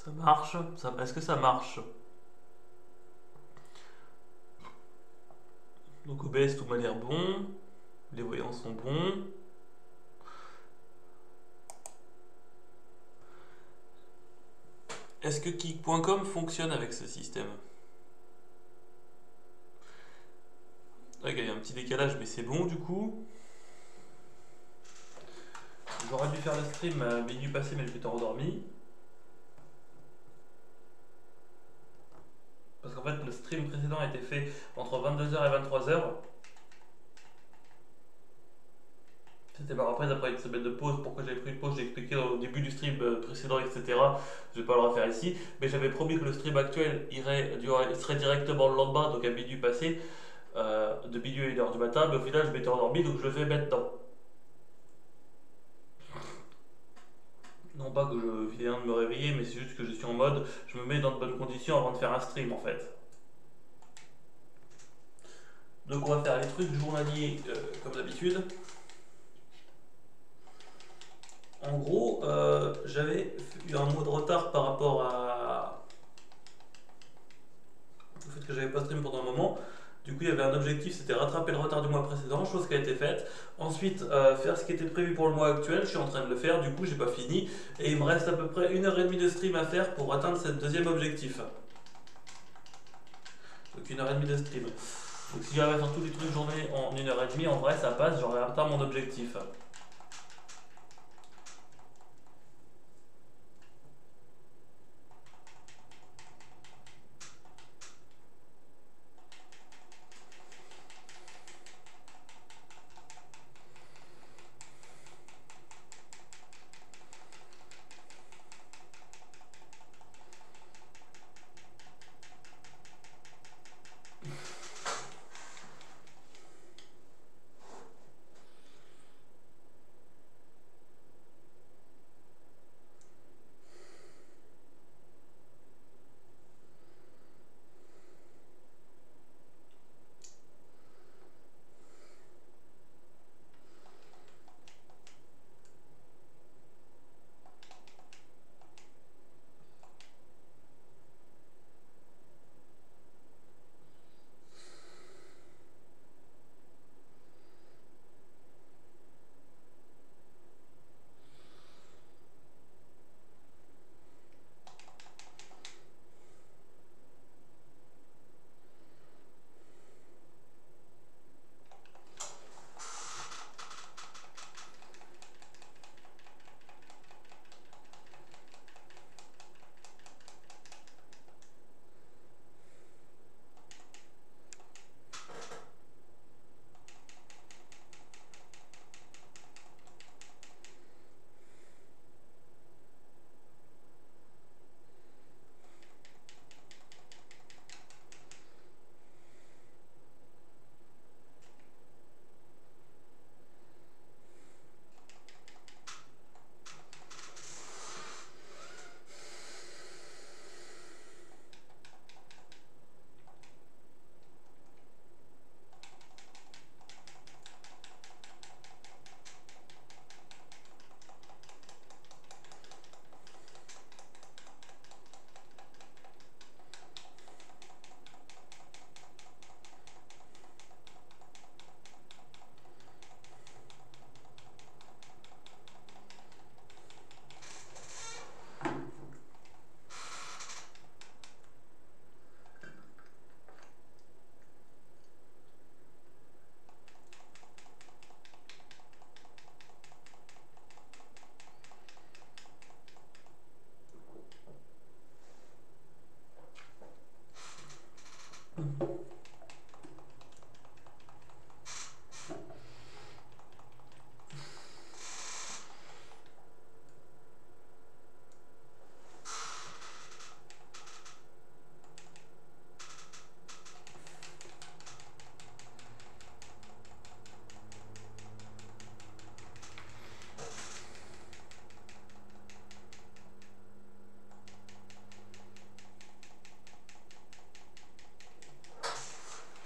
Ça marche? Est-ce que ça marche? Donc OBS tout m'a l'air bon. Les voyants sont bons. Est-ce que Kik.com fonctionne avec ce système? Ok, il y a un petit décalage, mais c'est bon du coup. J'aurais dû faire le stream à minuit passé, mais je m'étais endormi. Parce qu'en fait, le stream précédent a été fait entre 22h et 23h. C'était ma reprise après une semaine de pause. Pourquoi j'avais pris une pause, j'ai expliqué au début du stream précédent, etc. Je vais pas le refaire ici. Mais j'avais promis que le stream actuel serait directement le lendemain, donc à minuit passé, de minuit à 1h du matin. Mais au final, je m'étais endormi, donc je le fais maintenant. Non pas que je viens de me réveiller, mais c'est juste que je suis en mode, je me mets dans de bonnes conditions avant de faire un stream en fait. Donc on va faire les trucs journaliers comme d'habitude. En gros, j'avais eu un mois de retard par rapport au fait que j'avais pas stream pendant un moment. Du coup, il y avait un objectif, c'était rattraper le retard du mois précédent, chose qui a été faite. Ensuite, faire ce qui était prévu pour le mois actuel, je suis en train de le faire, du coup, j'ai pas fini. Et il me reste à peu près 1h30 de stream à faire pour atteindre ce deuxième objectif. Donc 1h30 de stream. Donc si j'arrive à faire tous les trucs journée en 1h30, en vrai, ça passe, j'aurai atteint mon objectif.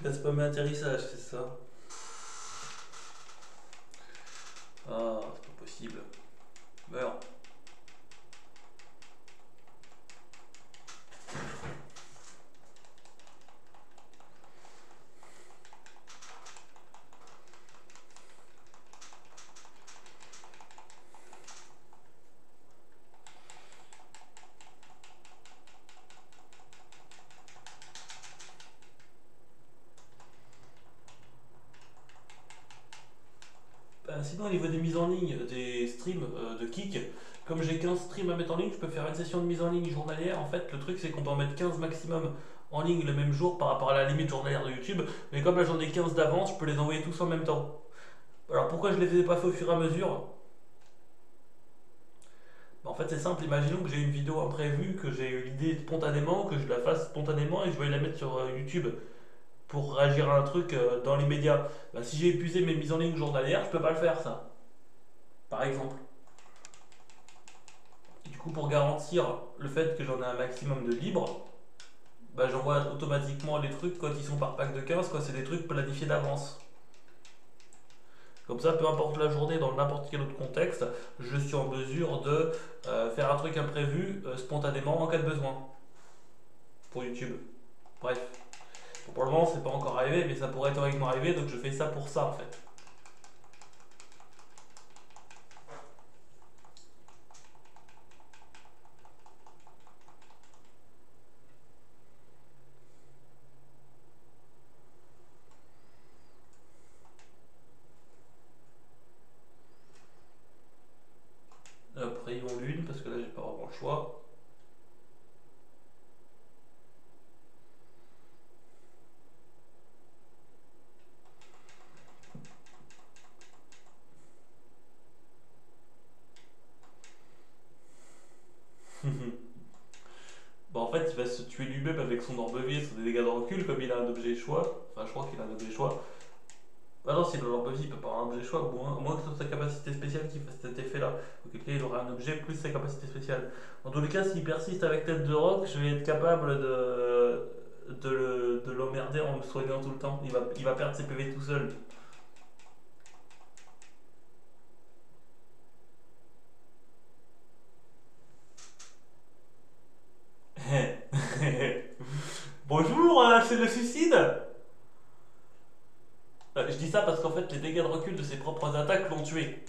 Là, c'est pas mes atterrissage, c'est ça. Ah, c'est pas possible. Meurs. sinon, au niveau des mises en ligne des streams de Kik, comme j'ai 15 streams à mettre en ligne, je peux faire une session de mise en ligne journalière. En fait, le truc, c'est qu'on peut en mettre 15 maximum en ligne le même jour par rapport à la limite journalière de YouTube. Mais comme là, j'en ai 15 d'avance, je peux les envoyer tous en même temps. Alors, pourquoi je les ai pas fait au fur et à mesure? Bah, en fait, c'est simple. Imaginons que j'ai une vidéo imprévue, que j'ai eu l'idée spontanément, que je la fasse spontanément et je vais la mettre sur YouTube pour réagir à un truc dans l'immédiat. Bah, si j'ai épuisé mes mises en ligne journalières, je peux pas le faire, ça. Par exemple. Du coup, pour garantir le fait que j'en ai un maximum de libre, bah, j'envoie automatiquement les trucs quand ils sont par pack de 15, quand c'est des trucs planifiés d'avance. Comme ça, peu importe la journée, dans n'importe quel autre contexte, je suis en mesure de faire un truc imprévu spontanément en cas de besoin pour YouTube. Bref, bon, pour le moment, c'est pas encore arrivé, mais ça pourrait théoriquement arriver, donc je fais ça pour ça en fait. Rayon lune, parce que là, j'ai pas vraiment le choix. Bah, en fait, il va se tuer lui-même avec son orbe-vie et son dégâts de recul, comme il a un objet choix. Enfin, je crois qu'il a un objet choix. Ah non, s'il a l'orbe-vie, il peut pas avoir un objet choix, au moins que ce soit sa capacité spéciale qui fasse cet effet-là. Auquel cas, il aura un objet plus sa capacité spéciale. En tous les cas, s'il persiste avec tête de roc, je vais être capable de l'emmerder en me soignant tout le temps. Il va perdre ses PV tout seul. Bonjour, c'est le suicide. Je dis ça parce qu'en fait, les dégâts de recul de ses propres attaques l'ont tué.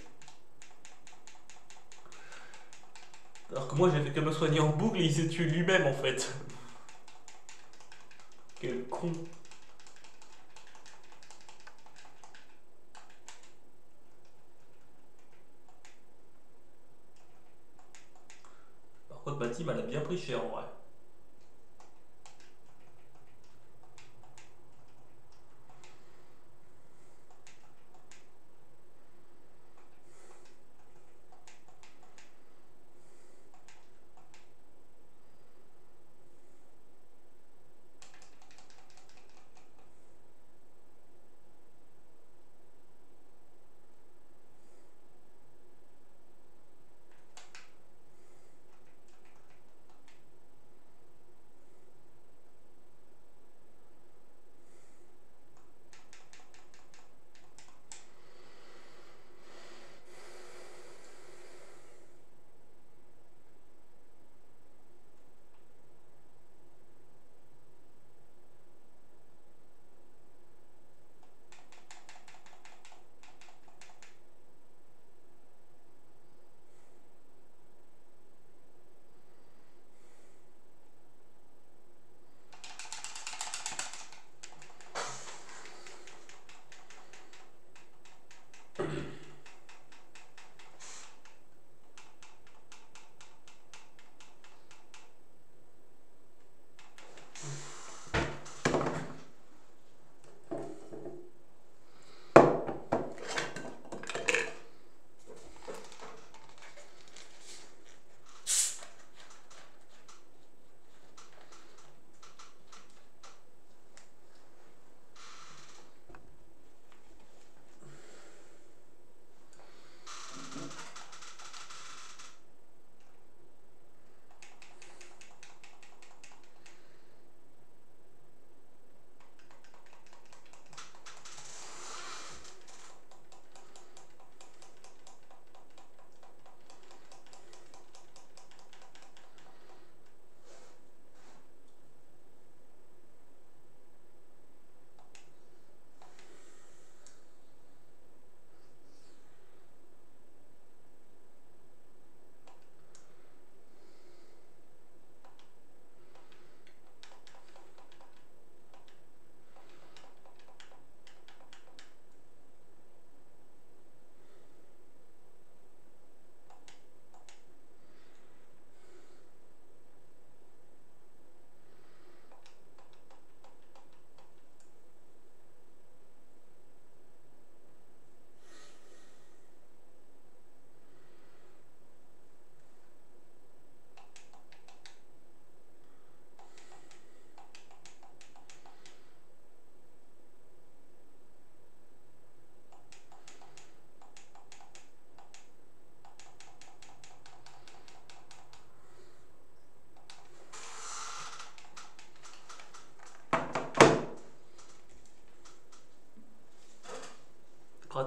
Alors que moi, j'ai fait que me soigner en boucle et il s'est tué lui-même en fait. Quel con. Par contre, ma team, elle a bien pris cher en vrai.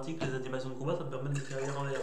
pratique les animations de combat, ça me permet de tirer en l'air.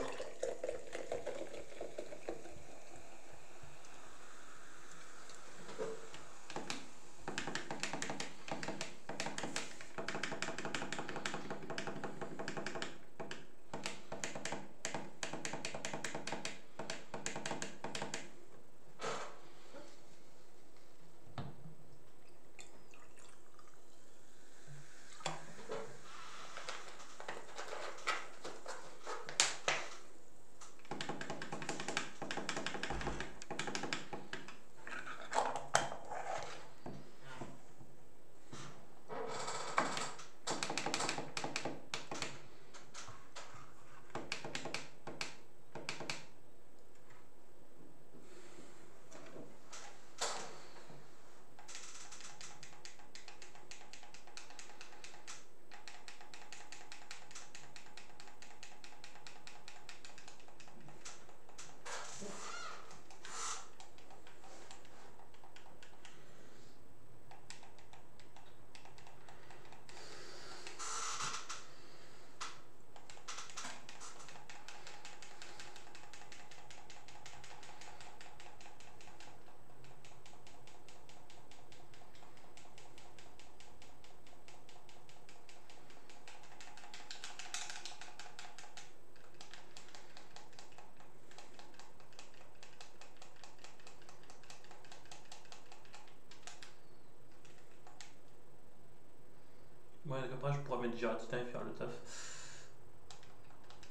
Ouais, donc après je pourrais mettre Giratina et faire le taf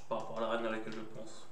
par rapport à la reine à laquelle je pense.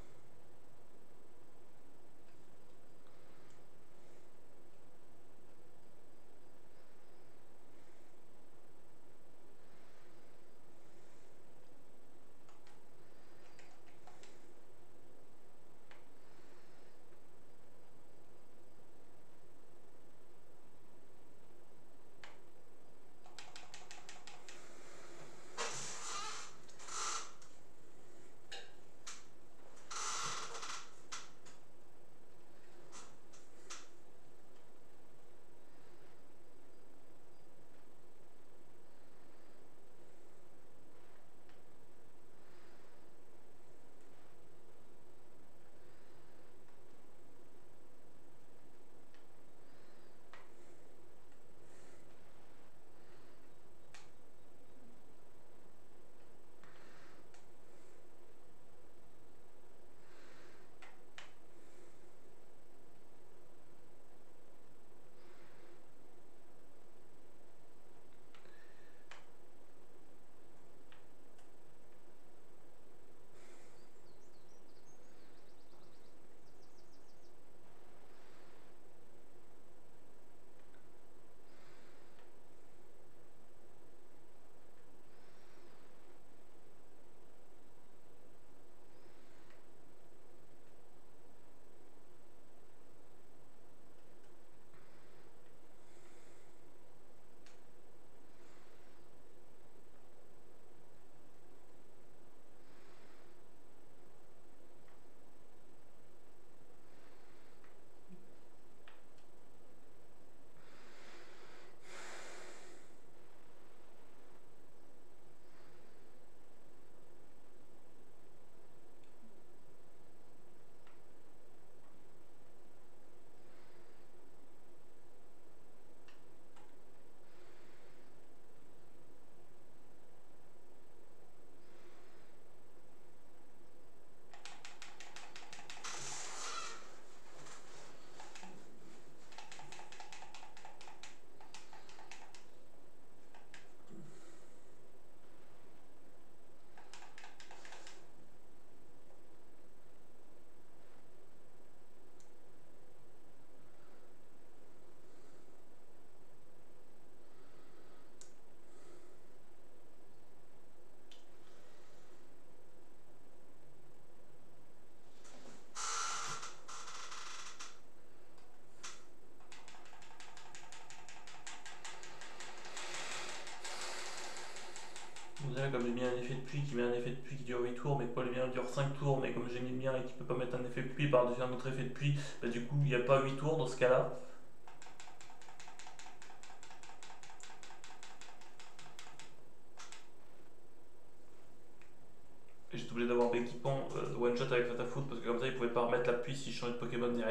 Déjà, comme j'ai mis un effet de pluie qui met un effet de pluie qui dure 8 tours, mais que le mien dure 5 tours, mais comme j'ai mis le mien et qu'il peut pas mettre un effet de pluie par-dessus un autre effet de pluie, bah du coup il n'y a pas 8 tours dans ce cas-là.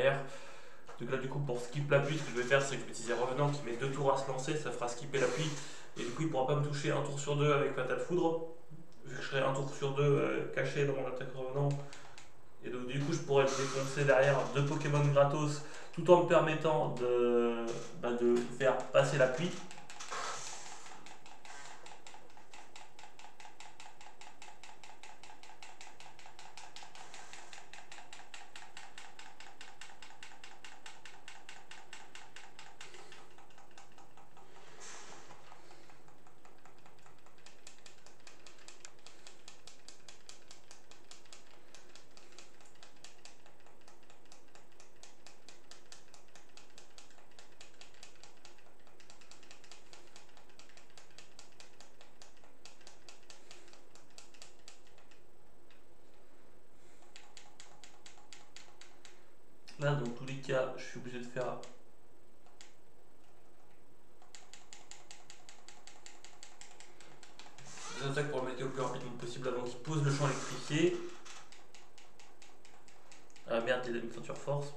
derrière. Donc là, du coup, pour skip la pluie, ce que je vais faire, c'est que je vais utiliser Revenant qui met 2 tours à se lancer, ça fera skipper la pluie. Et du coup, il pourra pas me toucher un tour sur deux avec Patate Foudre, vu que je serai un tour sur deux caché dans mon attaque Revenant. Et donc, du coup, je pourrais défoncer derrière 2 Pokémon gratos, tout en me permettant de faire passer la pluie. Là, dans tous les cas, je suis obligé de faire des attaques pour le mettre au plus rapidement possible avant qu'il pose le champ électrifié. Ah merde, il a une ceinture force.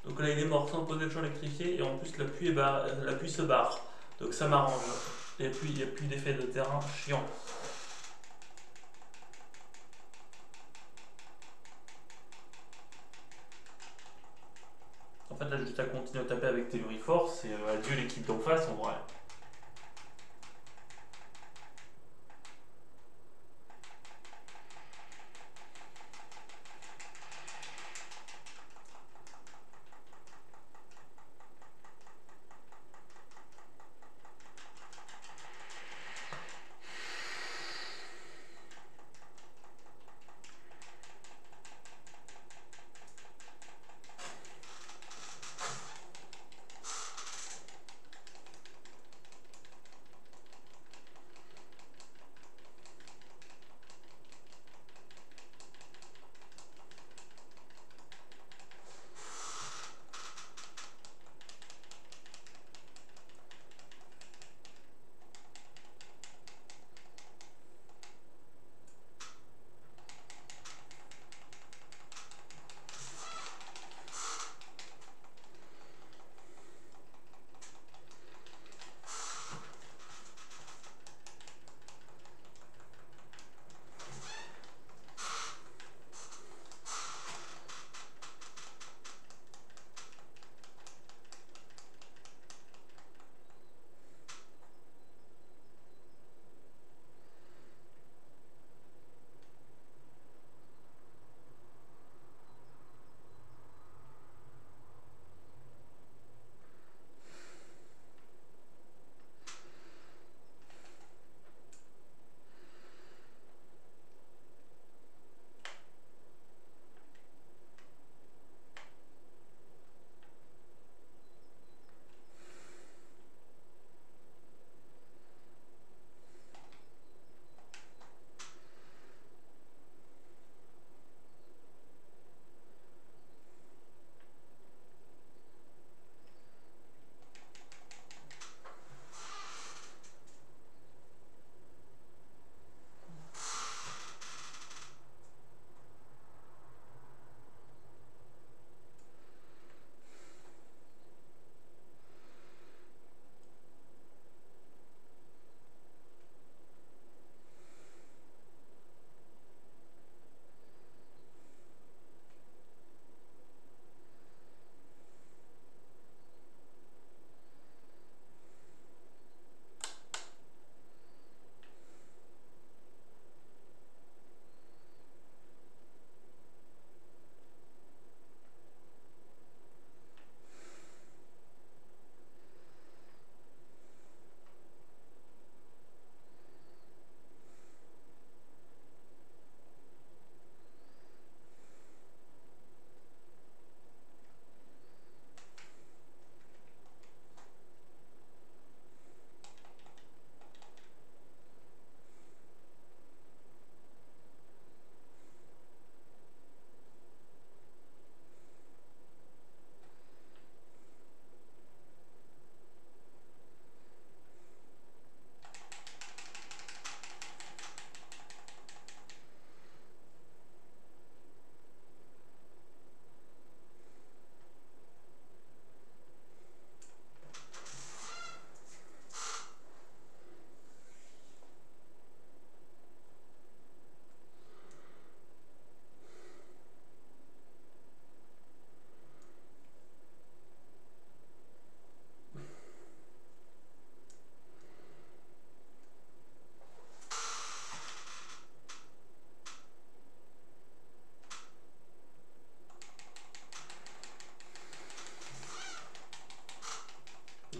Donc là, il est mort sans poser le champ électrifié et en plus, la pluie se barre. Donc ça m'arrange. Et puis, il n'y a plus d'effet de terrain chiant. En fait, là, j'ai juste à continuer à taper avec Telluri Force et adieu l'équipe d'en face en vrai.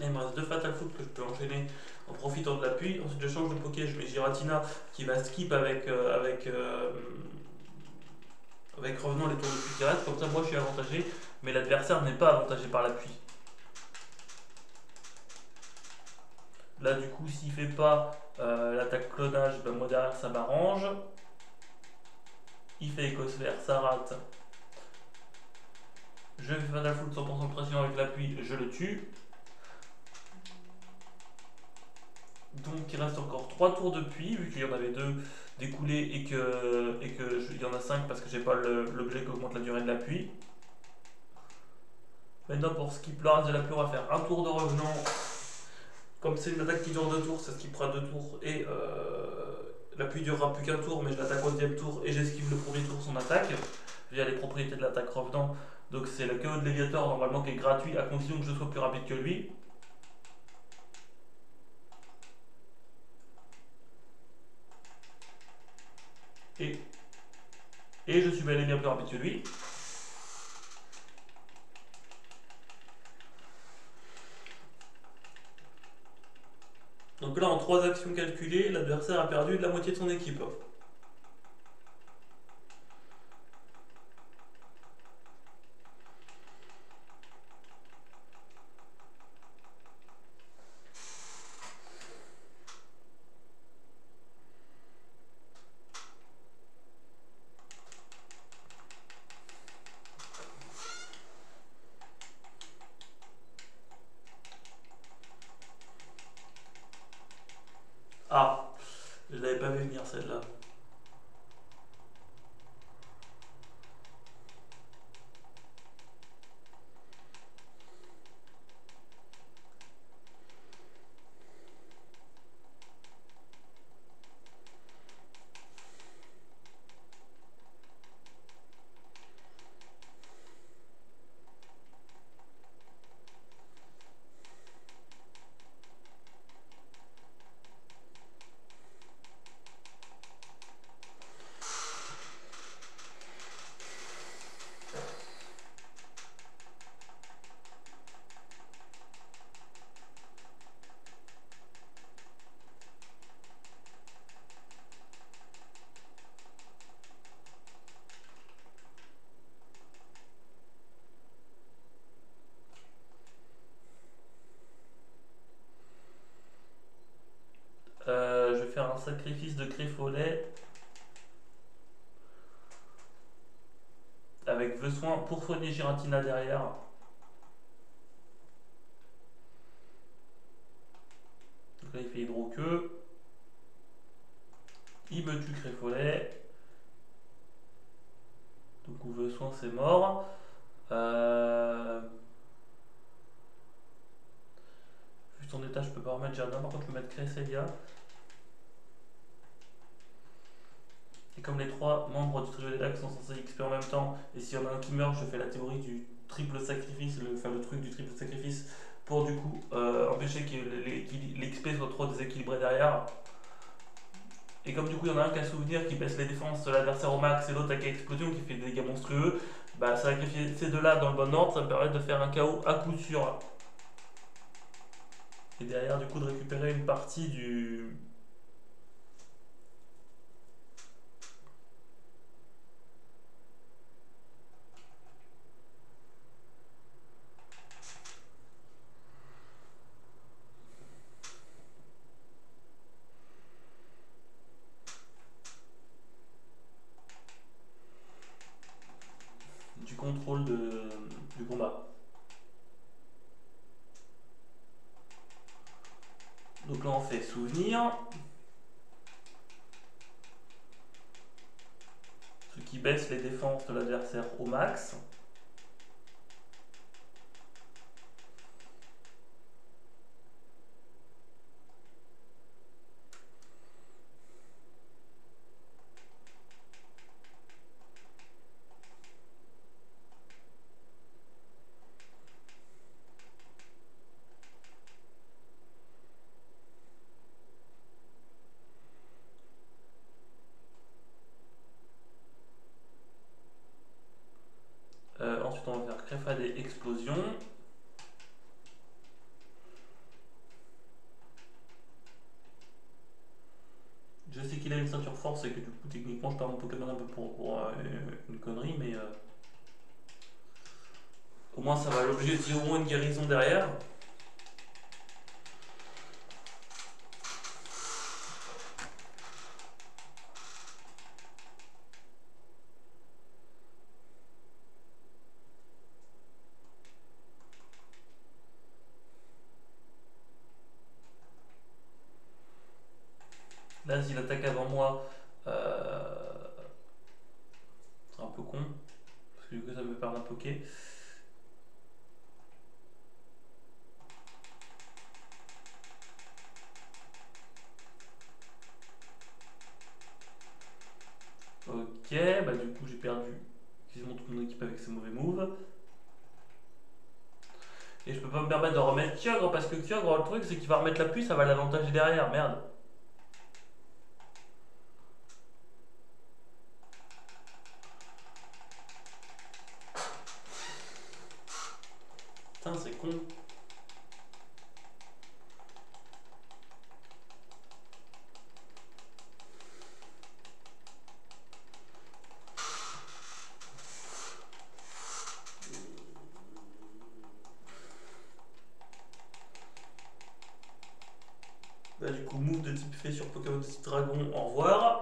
Et il me reste deux Fatal Foot que je peux enchaîner en profitant de l'appui. Ensuite, je change de Poké, je mets Giratina qui va skip avec revenant les tours de pluie qui restent. Comme ça, moi je suis avantagé, mais l'adversaire n'est pas avantagé par l'appui. Là, du coup, s'il fait pas l'attaque clonage, ben moi derrière ça m'arrange. Il fait écosphère, ça rate. Je fais Fatal Foot 100% de pression avec l'appui, je le tue. Donc il reste encore 3 tours de pluie, vu qu'il y en avait 2 découlés il y en a 5 parce que j'ai pas l'objet qui augmente la durée de la pluie. Maintenant pour skip le reste de la pluie, on va faire un tour de revenant. Comme c'est une attaque qui dure 2 tours, ça skippera 2 tours et la pluie durera plus qu'un tour, mais je l'attaque au deuxième tour et j'esquive le premier tour son attaque via les propriétés de l'attaque revenant. Donc c'est le KO de Léviator normalement qui est gratuit à condition que je sois plus rapide que lui. Et, je suis bel et bien plus rapide que lui. Donc là, en 3 actions calculées, l'adversaire a perdu la moitié de son équipe. Ah, je l'avais pas vu venir celle-là. Je vais faire un sacrifice de Griffolet avec besoin pour soigner Giratina derrière. Donc là il fait hydro-queue. Il me tue Griffolet. Donc ou besoin c'est mort. Vu son état je peux pas remettre Jardin, par contre je peux mettre Cresselia. Et comme les 3 membres du trio des lacs sont censés XP en même temps, et s'il y en a un qui meurt, je fais la théorie du triple sacrifice, le truc du triple sacrifice, pour du coup empêcher que l'XP soit trop déséquilibré derrière. Et comme du coup il y en a un qui a souvenir qui baisse les défenses de l'adversaire au max et l'autre qui a explosion qui fait des dégâts monstrueux, bah sacrifier ces deux là dans le bon ordre, ça me permet de faire un KO à coup sûr. Et derrière du coup de récupérer une partie du contrôle du combat. Donc là on fait souvenir, ce qui baisse les défenses de l'adversaire au max. Ensuite on va faire Crefade et Explosion. qu'il a une ceinture force et que du coup, techniquement, je perds mon Pokémon un peu pour une connerie, mais au moins ça va l'obliger de tirer au moins une guérison derrière. Là, s'il attaque avant moi, c'est un peu con, parce que du coup, ça me perd un Poké. Ok, bah du coup, j'ai perdu quasiment toute mon équipe avec ses mauvais moves. Et je peux pas me permettre de remettre Kyogre parce que Kyogre, le truc c'est qu'il va remettre la pluie, ça va l'avantager derrière, merde. Putain, c'est con. Bah, du coup, move de type fée sur Pokémon de type dragon, au revoir.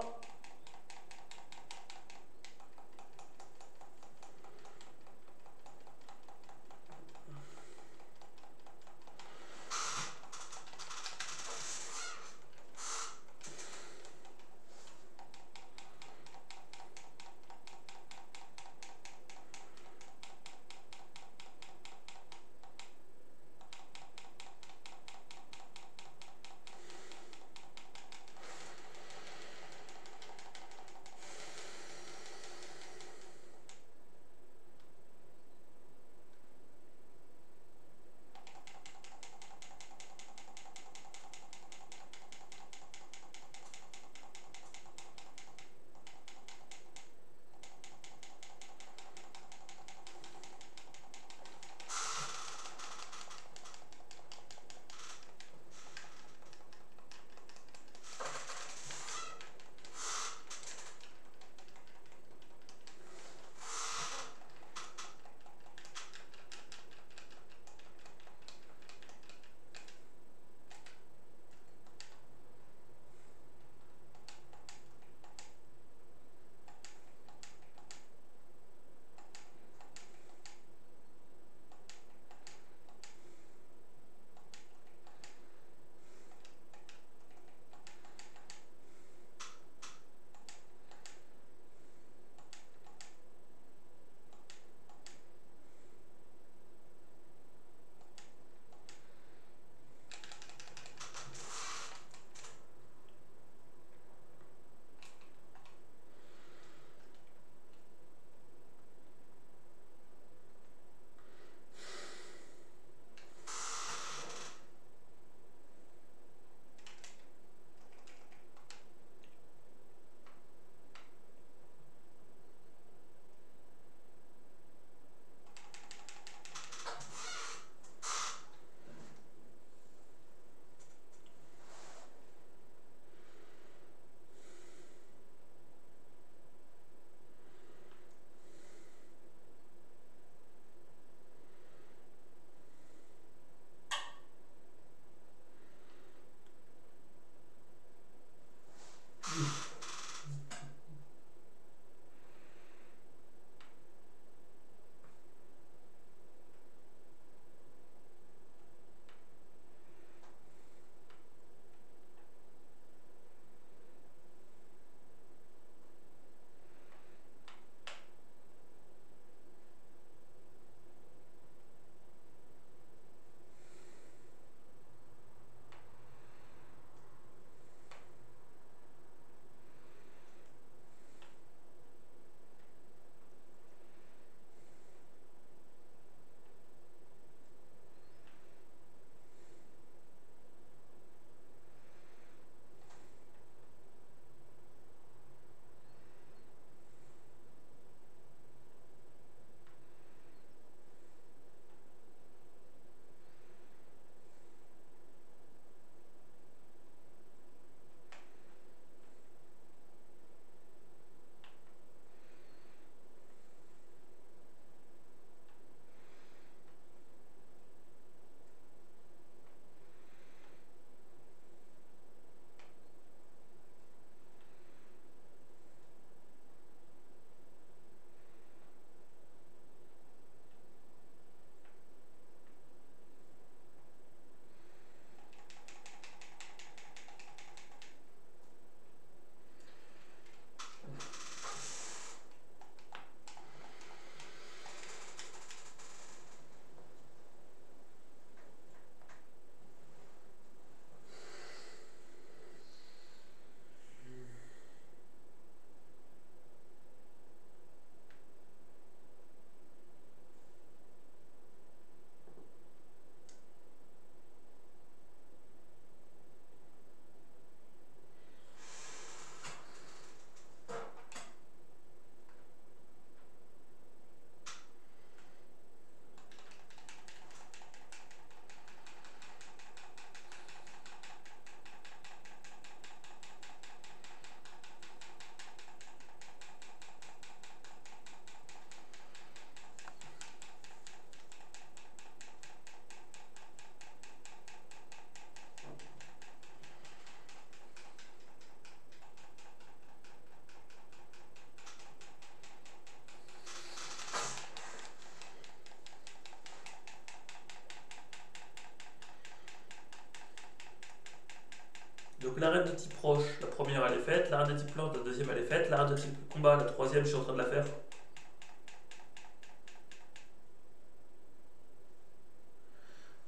Donc l'arène de type roche, la première elle est faite, l'arène de type plante, la deuxième elle est faite, l'arène de type combat, la troisième je suis en train de la faire.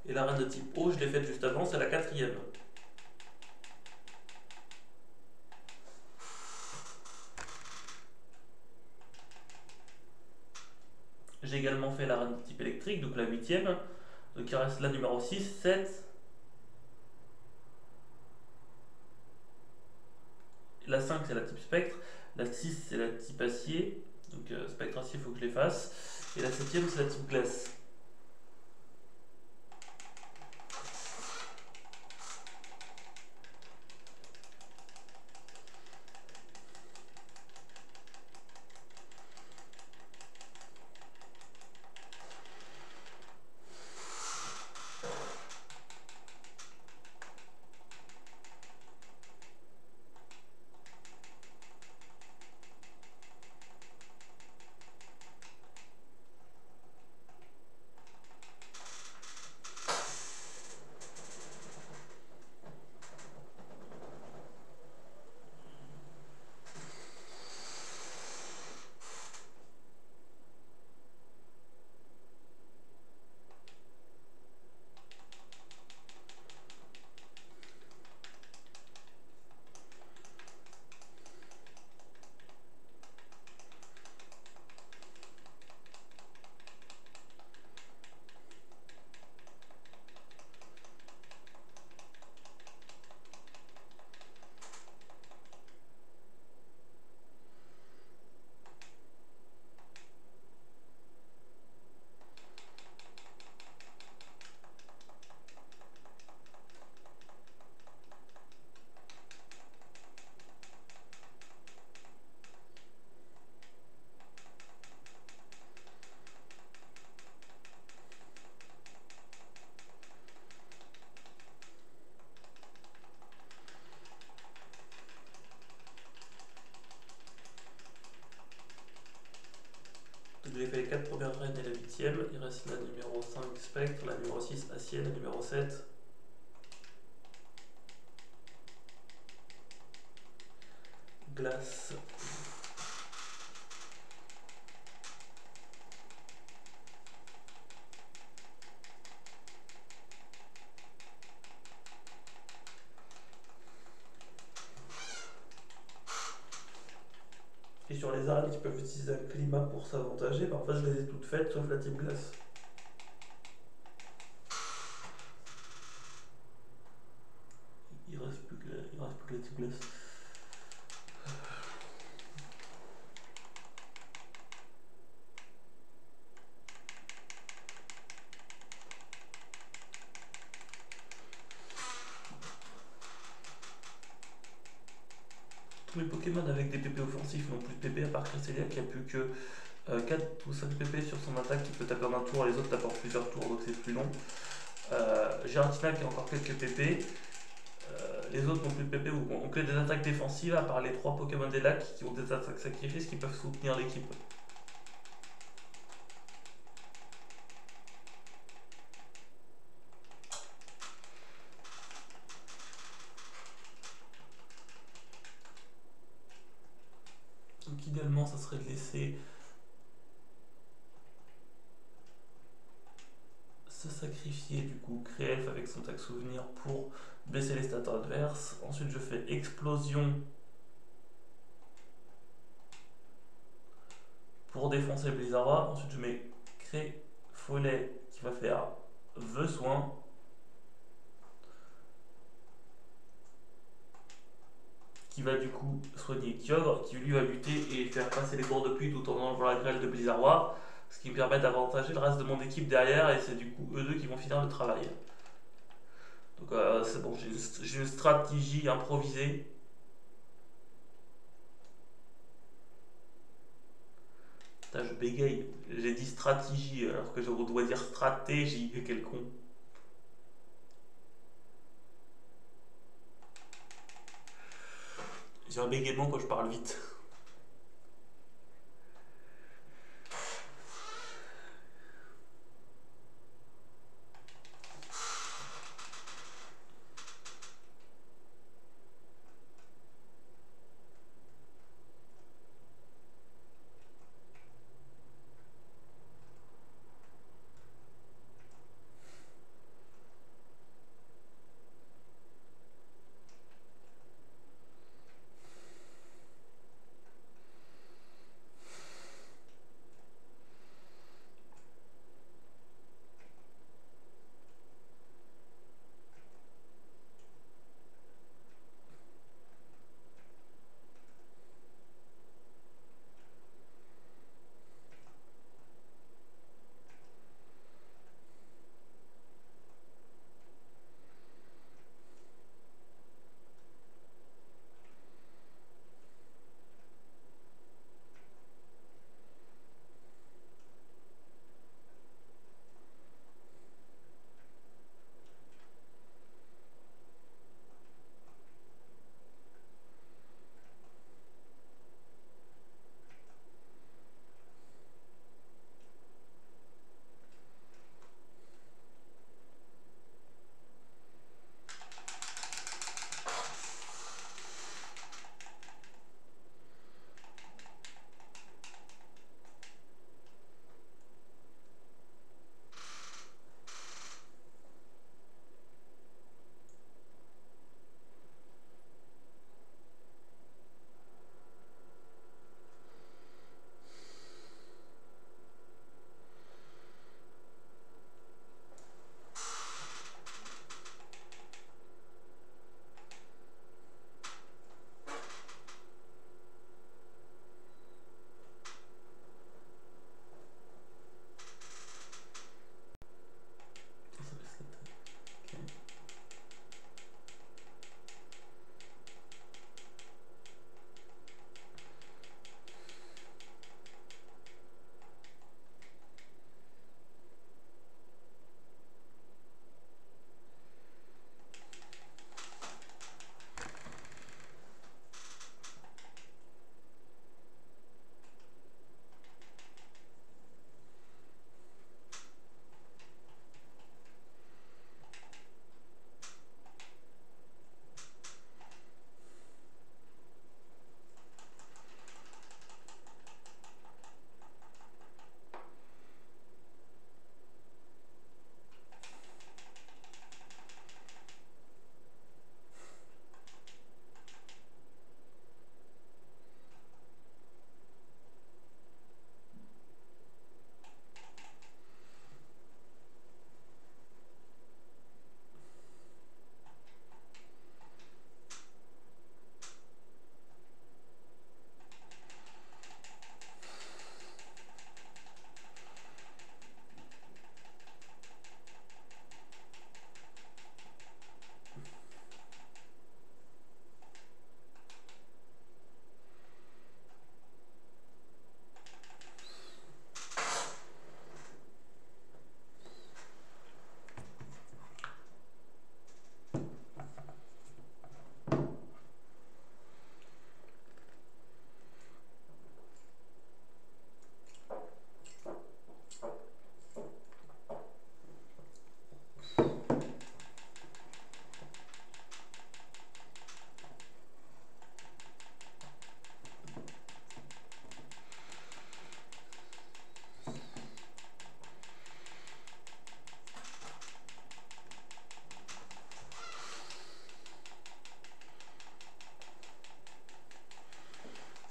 Et l'arène de type eau je l'ai faite juste avant, c'est la quatrième. J'ai également fait l'arène de type électrique, donc la huitième. Donc il reste la numéro 6, 7. La 5 c'est la type spectre. La 6 c'est la type acier. Donc spectre acier, il faut que je les fasse. Et la septième c'est la type glace. Donc j'ai fait les 4 premières reines et la huitième. Il reste la numéro 5 spectre, la numéro 6 acier, la numéro 7 glace. Et sur les arènes qui peuvent utiliser un climat pour s'avantager, en fait je les ai toutes faites sauf la type glace. Il reste plus que la type glace. Tous mes Pokémon avec des PP offensifs n'ont plus de PP à part Cresselia qui a plus que 4 ou 5 PP sur son attaque qui peut taper en un tour, les autres tapent en plusieurs tours donc c'est plus long. Giratina qui a encore quelques PP. Les autres n'ont plus de PP ou ont que des attaques défensives à part les 3 Pokémon des lacs qui ont des attaques sacrifices qui peuvent soutenir l'équipe. Donc idéalement ça serait de laisser se sacrifier du coup Créelf avec son tag souvenir pour baisser les stats adverses. Ensuite je fais explosion pour défoncer Blizzard. Ensuite je mets Cré Follet qui va faire The Soin. Qui va du coup soigner Kyogre, qui lui va lutter et faire passer les cours de pluie tout en enlevant la grêle de Blizzard, ce qui me permet d'avantager le reste de mon équipe derrière et c'est du coup eux deux qui vont finir le travail. Donc c'est bon, j'ai une stratégie improvisée. Putain, je bégaye, j'ai dit stratégie alors que je dois dire stratégie, quel con. J'ai un bégaiement quand je parle vite.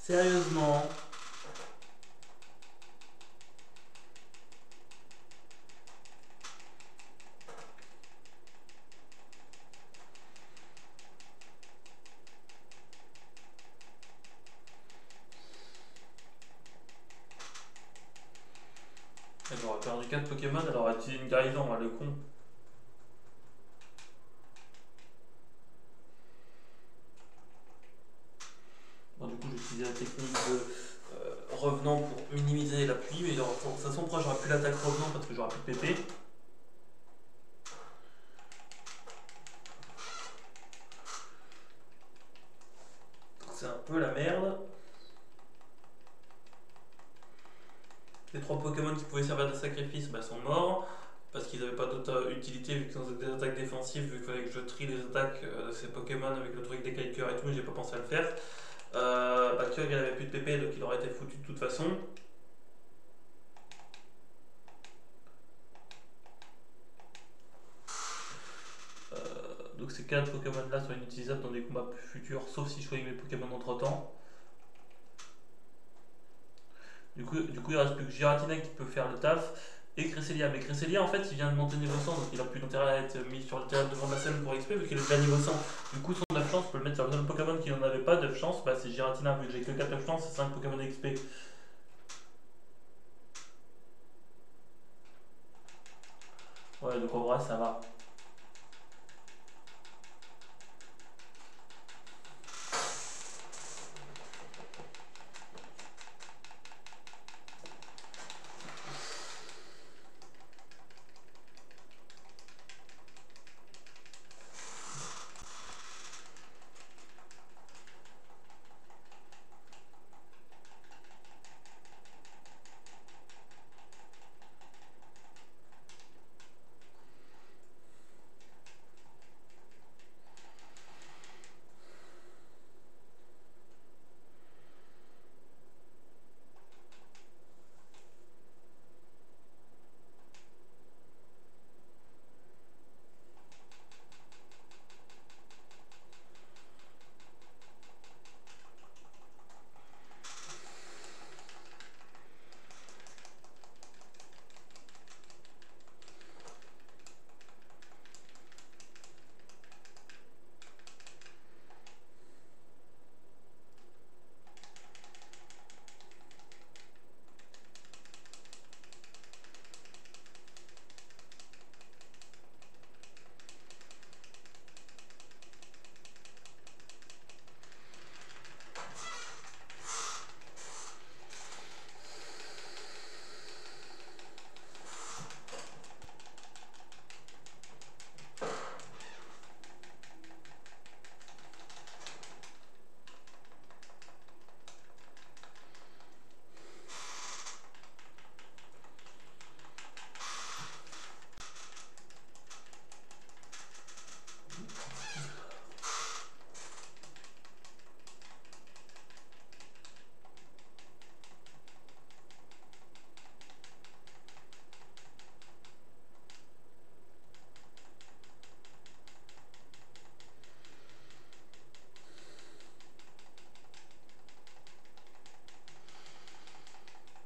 Sérieusement. J'aurais perdu 4 Pokémon, elle aurait utilisé une guérison, le con. Bon, du coup, j'ai utilisé la technique de revenant pour minimiser la pluie, mais de toute façon, après, j'aurais plus l'attaque revenant parce que j'aurais plus de PP. C'est un peu la merde. Les 3 Pokémon qui pouvaient servir de sacrifice sont morts parce qu'ils n'avaient pas d'autre utilité vu qu'ils ont des attaques défensives, vu qu'il fallait que je trie les attaques de ces Pokémon avec le truc des calcurs et tout, mais j'ai pas pensé à le faire. Kyogre il avait plus de PP donc il aurait été foutu de toute façon. Donc ces 4 Pokémon là sont inutilisables dans des combats plus futurs, sauf si je choisis mes Pokémon entre temps. Du coup, il reste plus que Giratina qui peut faire le taf et Cresselia. Mais Cresselia, en fait, il vient de monter niveau 100, donc il a plus d'intérêt à être mis sur le terrain devant la scène pour XP vu qu'il est déjà niveau 100. Du coup, son 9 chances, je peux le mettre sur le seul Pokémon qui n'en avait pas. 9 chances, c'est Giratina, vu que j'ai que 4 9 chances, c'est 5 Pokémon XP. Ouais, donc en vrai, ça va.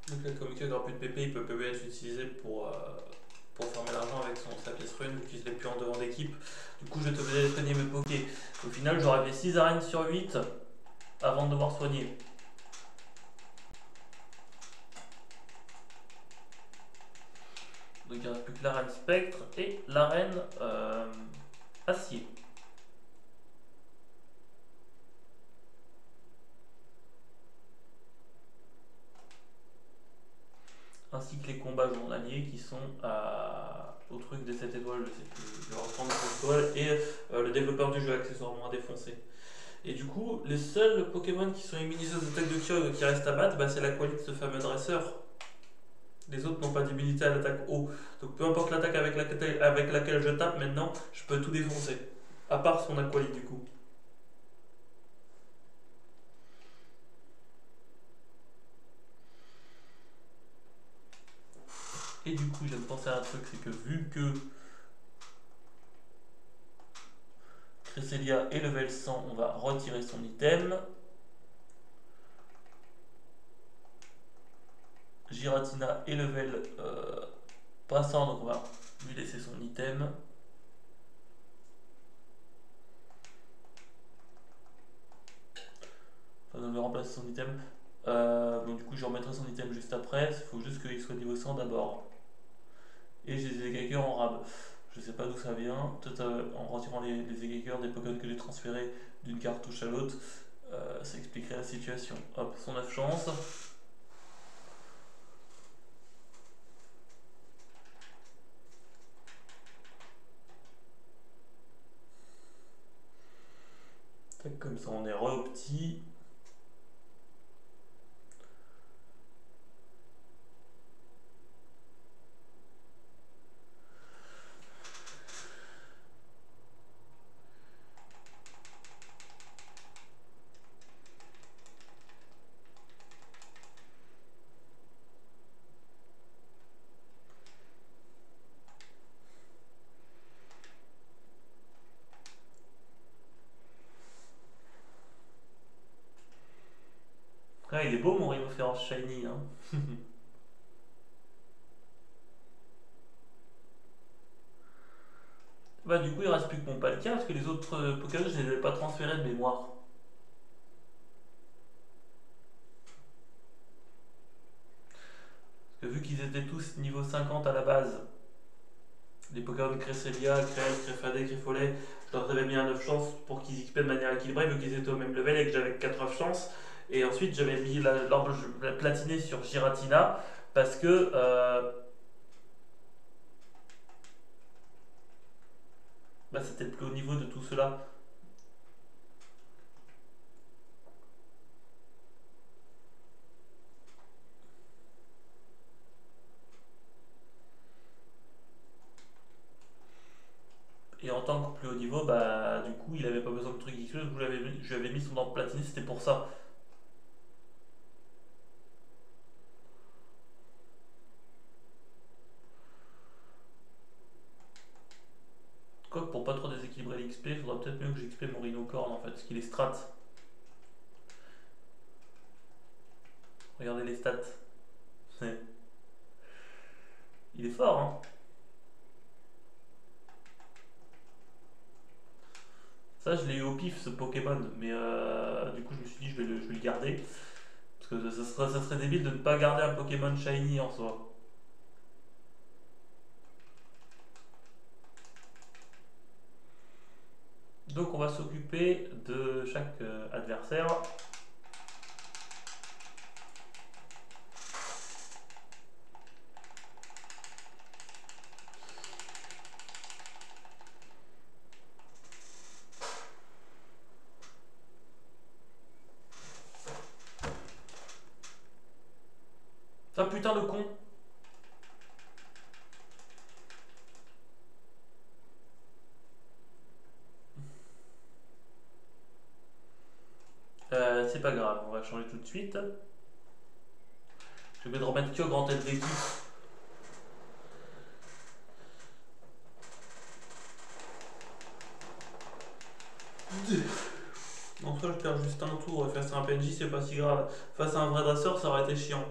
Donc là, comme il n'aura plus de PP, il peut être utilisé pour farmer l'argent avec sa pièce rune, qu'il n'est plus en devant d'équipe. Du coup, je vais te obligé de soigner mes Pokés. Au final, j'aurais fait 6 arènes sur 8 avant de devoir soigner. Donc il ne reste plus que l'arène spectre et l'arène acier. Ainsi que les combats journaliers qui sont au truc des 7 étoiles, je sais plus, je vais reprendre 7 étoiles, et le développeur du jeu accessoirement à défoncer. Et du coup, les seuls Pokémon qui sont immunisés aux attaques de Kyogre qui restent à battre, c'est la qualité de ce fameux dresseur. Les autres n'ont pas d'immunité à l'attaque haut. Donc peu importe l'attaque avec laquelle je tape maintenant, je peux tout défoncer. À part son Aqualite du coup. Et du coup, je viens de penser à un truc, c'est que vu que Cresselia est level 100, on va retirer son item. Giratina est level passant, donc on va lui laisser son item. Enfin, on lui remplacer son item. Donc du coup, je remettrai son item juste après. Il faut juste qu'il soit niveau 100 d'abord. Et j'ai des égaqueurs en rab. Je sais pas d'où ça vient. Peut-être en retirant les égaqueurs des Pokémon que j'ai transférés d'une cartouche à l'autre. Ça expliquerait la situation. Hop, son 9 chances. Tac, comme ça, on est re-opti. Ah, il est beau mon Rhinophéros Shiny, hein. Bah du coup il reste plus que mon Palkia parce que les autres Pokémon je les avais pas transférés de mémoire. Parce que vu qu'ils étaient tous niveau 50 à la base, les Pokémon Cresselia, Creel, Crefadé, Griffolet, je leur avais mis un 9 chances pour qu'ils XP de manière équilibrée vu qu'ils étaient au même level et que j'avais 4 9 chances. Et ensuite j'avais mis l'orbe platinée sur Giratina parce que bah, c'était le plus haut niveau de tout cela. Et en tant que plus haut niveau, bah du coup il avait pas besoin de trucs XP, donc je lui avais mis son orbe platiné, c'était pour ça. Quoique pour pas trop déséquilibrer l'XP, il faudra peut-être mieux que j'XP mon Rhinocorn en fait, parce qu'il est strat. Regardez les stats. Il est fort, hein. Ça, je l'ai eu au pif ce Pokémon, mais du coup, je me suis dit, je vais le garder. Parce que ça serait débile de ne pas garder un Pokémon Shiny en soi. Donc, on va s'occuper de chaque adversaire. Ça, putain de con. C'est pas grave, on va changer tout de suite. Je vais remettre que grand tête d'équipe. En soi, je perds juste un tour face à un PNJ, c'est pas si grave. Face à un vrai dresseur, ça aurait été chiant.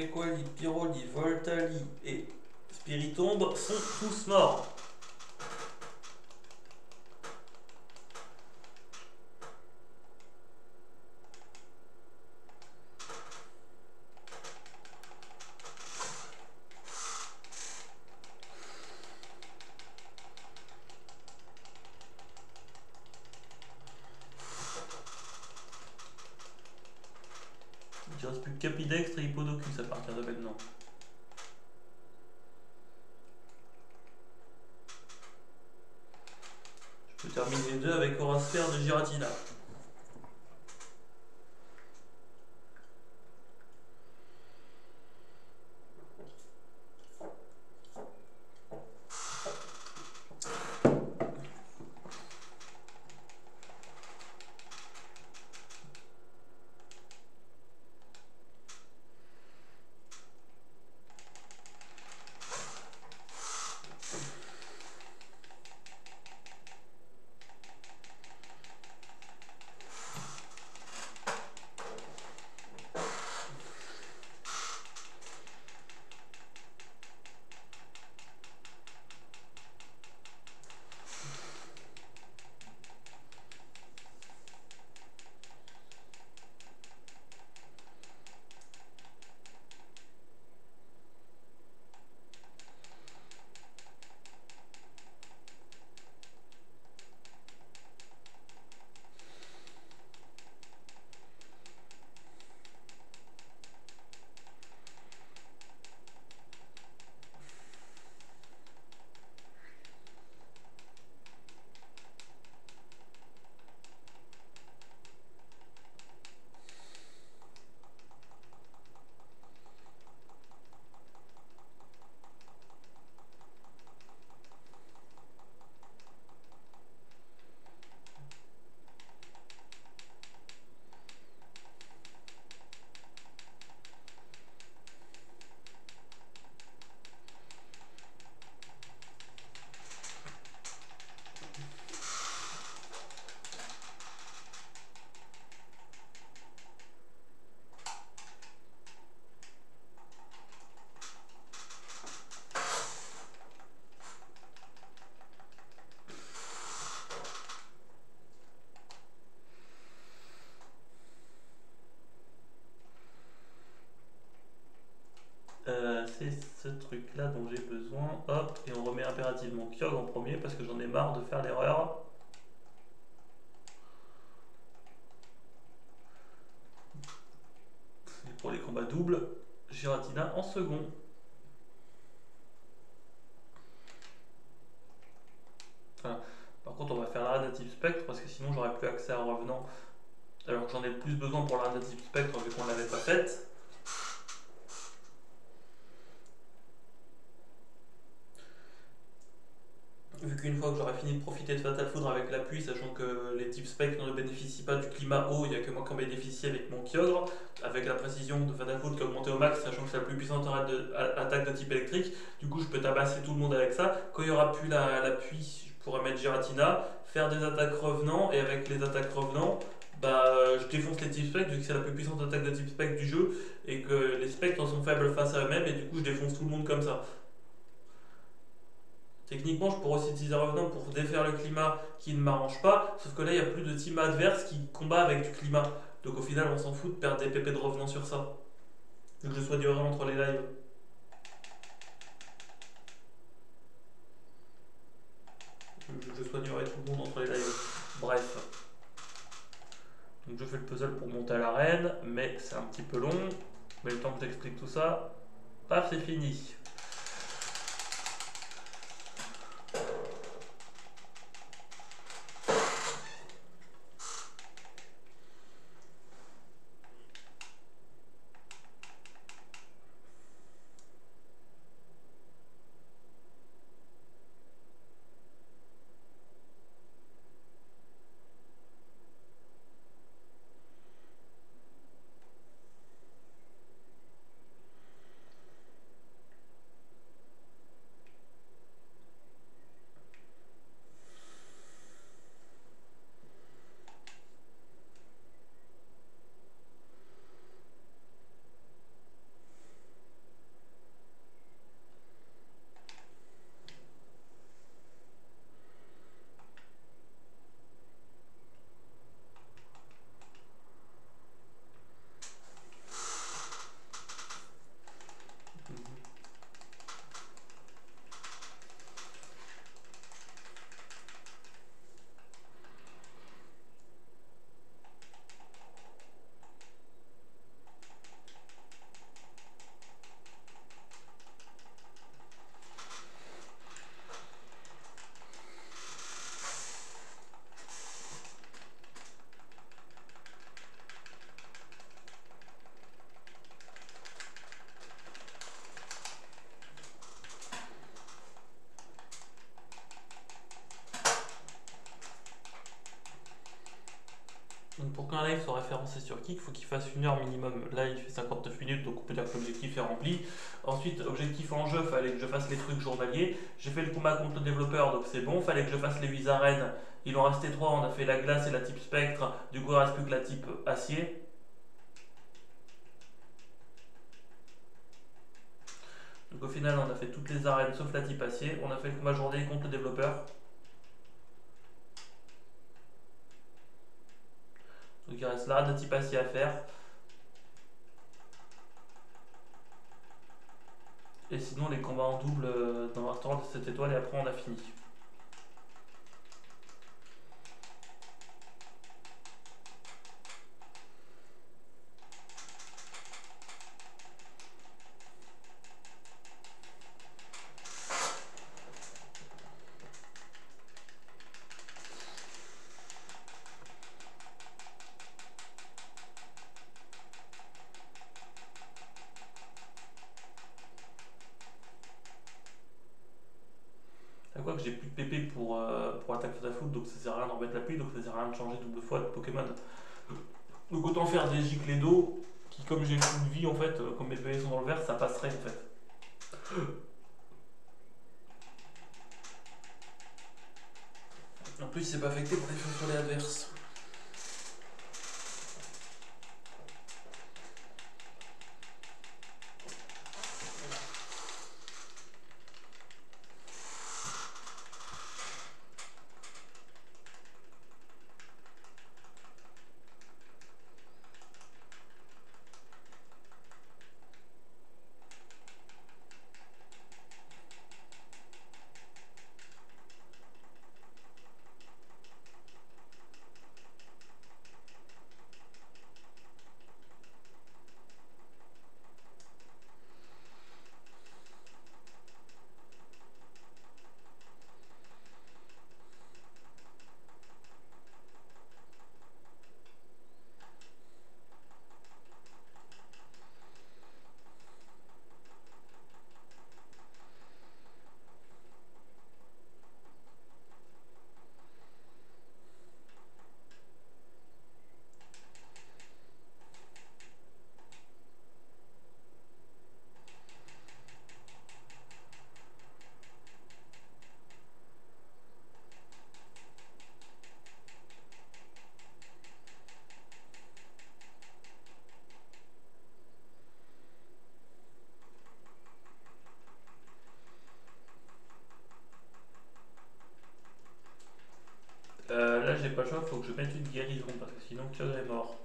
Quequali, Pyroli, Voltali et Spiritombe sont tous morts. Il ne reste plus que Capidextre et Hippodocus à partir de maintenant. Je peux terminer les deux avec Horasphère de Giratina. C'est ce truc là dont j'ai besoin. Hop, et on remet impérativement Kyogre en premier parce que j'en ai marre de faire l'erreur. Et pour les combats doubles, Giratina en second. Voilà. Par contre, on va faire l'arène de type spectre parce que sinon j'aurais plus accès à revenant. Alors que j'en ai le plus besoin pour l'arène de type spectre vu qu'on l'avait pas faite. Vu qu'une fois que j'aurai fini de profiter de Fatal Foudre avec la pluie, sachant que les types spectres ne bénéficient pas du climat haut, il n'y a que moi qui en bénéficie avec mon Kyogre, avec la précision de Fatal Foudre qui est augmentée au max, sachant que c'est la plus puissante attaque de type électrique, du coup je peux tabasser tout le monde avec ça. Quand il n'y aura plus la pluie, je pourrai mettre Giratina, faire des attaques revenants, et avec les attaques revenants, je défonce les types spectres vu que c'est la plus puissante attaque de type spectre du jeu, et que les spectres sont faibles face à eux-mêmes, et du coup je défonce tout le monde comme ça. Techniquement, je pourrais aussi utiliser Revenant pour défaire le climat qui ne m'arrange pas, sauf que là, il n'y a plus de team adverse qui combat avec du climat. Donc au final, on s'en fout de perdre des PP de Revenant sur ça. Vu que je sois duré entre les lives. Vu que je sois duré tout le monde entre les lives. Bref. Donc je fais le puzzle pour monter à l'arène, mais c'est un petit peu long. Mais le temps que j'explique tout ça, paf, c'est fini. Donc pour qu'un live soit référencé sur Kik, il faut qu'il fasse 1 heure minimum. Là, il fait 59 minutes, donc on peut dire que l'objectif est rempli. Ensuite, objectif en jeu, il fallait que je fasse les trucs journaliers. J'ai fait le combat contre le développeur, donc c'est bon. Il fallait que je fasse les 8 arènes. Il en restait 3. On a fait la glace et la type spectre. Du coup, il ne reste plus que la type acier. Donc au final, on a fait toutes les arènes sauf la type acier. On a fait le combat journée contre le développeur. Donc il reste l'arène de type acier à faire. Et sinon, les combats en double dans le restaurant de 7 étoiles, et après, on a fini. À quoi que j'ai plus de PP pour Attack Foot, donc ça sert à rien d'en mettre la pluie, donc ça sert à rien de changer double fois de Pokémon. Donc autant faire des giclées d'eau qui, comme j'ai full vie en fait, comme mes PV sont dans le vert, ça passerait en fait. En plus, c'est pas affecté par les feux sur les adverses. Là, j'ai pas le choix, faut que je mette une guérison parce que sinon, Claude est mort.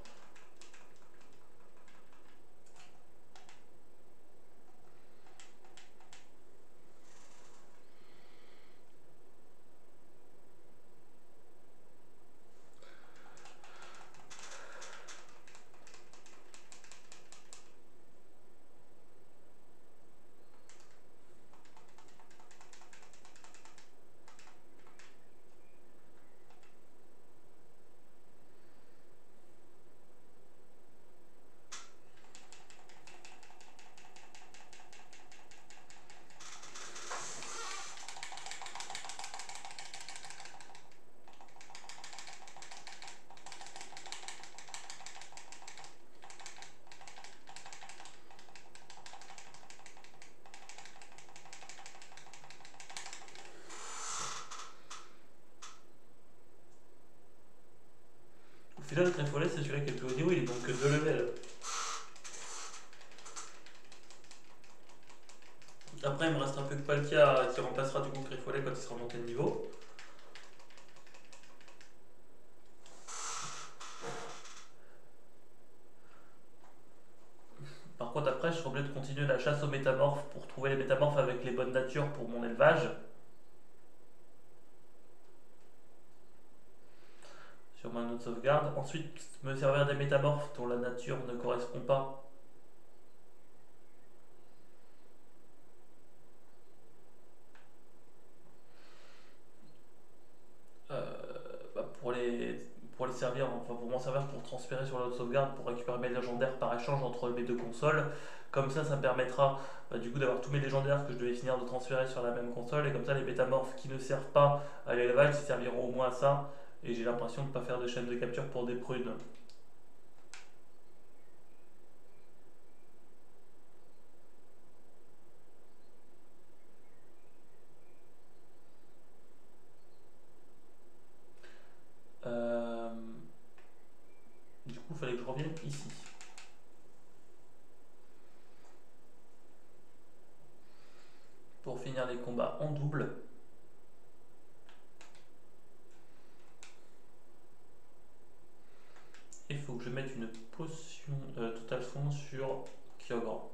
Au final, le Tréfolet, c'est celui-là qui est le plus haut niveau, il est donc que 2 levels. Après, il me reste un peu de Palkia qui remplacera du coup le Tréfolet quand il sera monté de niveau. Par contre, après, je serai obligé de continuer la chasse aux métamorphes pour trouver les métamorphes avec les bonnes natures pour mon élevage. Sur ma note de sauvegarde. Ensuite, me servir des métamorphes dont la nature ne correspond pas. Pour les servir, enfin pour m'en servir pour transférer sur la note de sauvegarde pour récupérer mes légendaires par échange entre mes deux consoles. Comme ça me permettra du coup d'avoir tous mes légendaires que je devais finir de transférer sur la même console. Et comme ça, les métamorphes qui ne servent pas à l'élevage, ils serviront au moins à ça. Et j'ai l'impression de ne pas faire de chaîne de capture pour des prunes. Euh, Du coup, il fallait que je revienne ici. Pour finir les combats en double. Il faut que je mette une potion total fond sur Kyogre.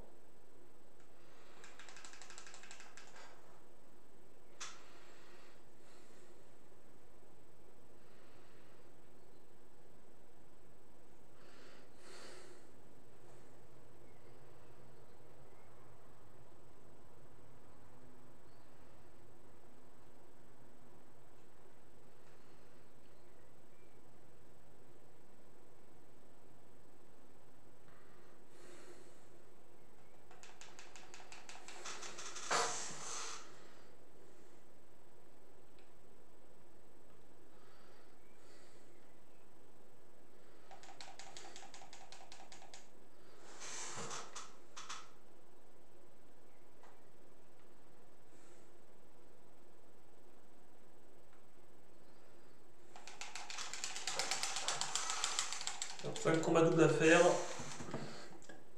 Donc 5 combats doubles à faire.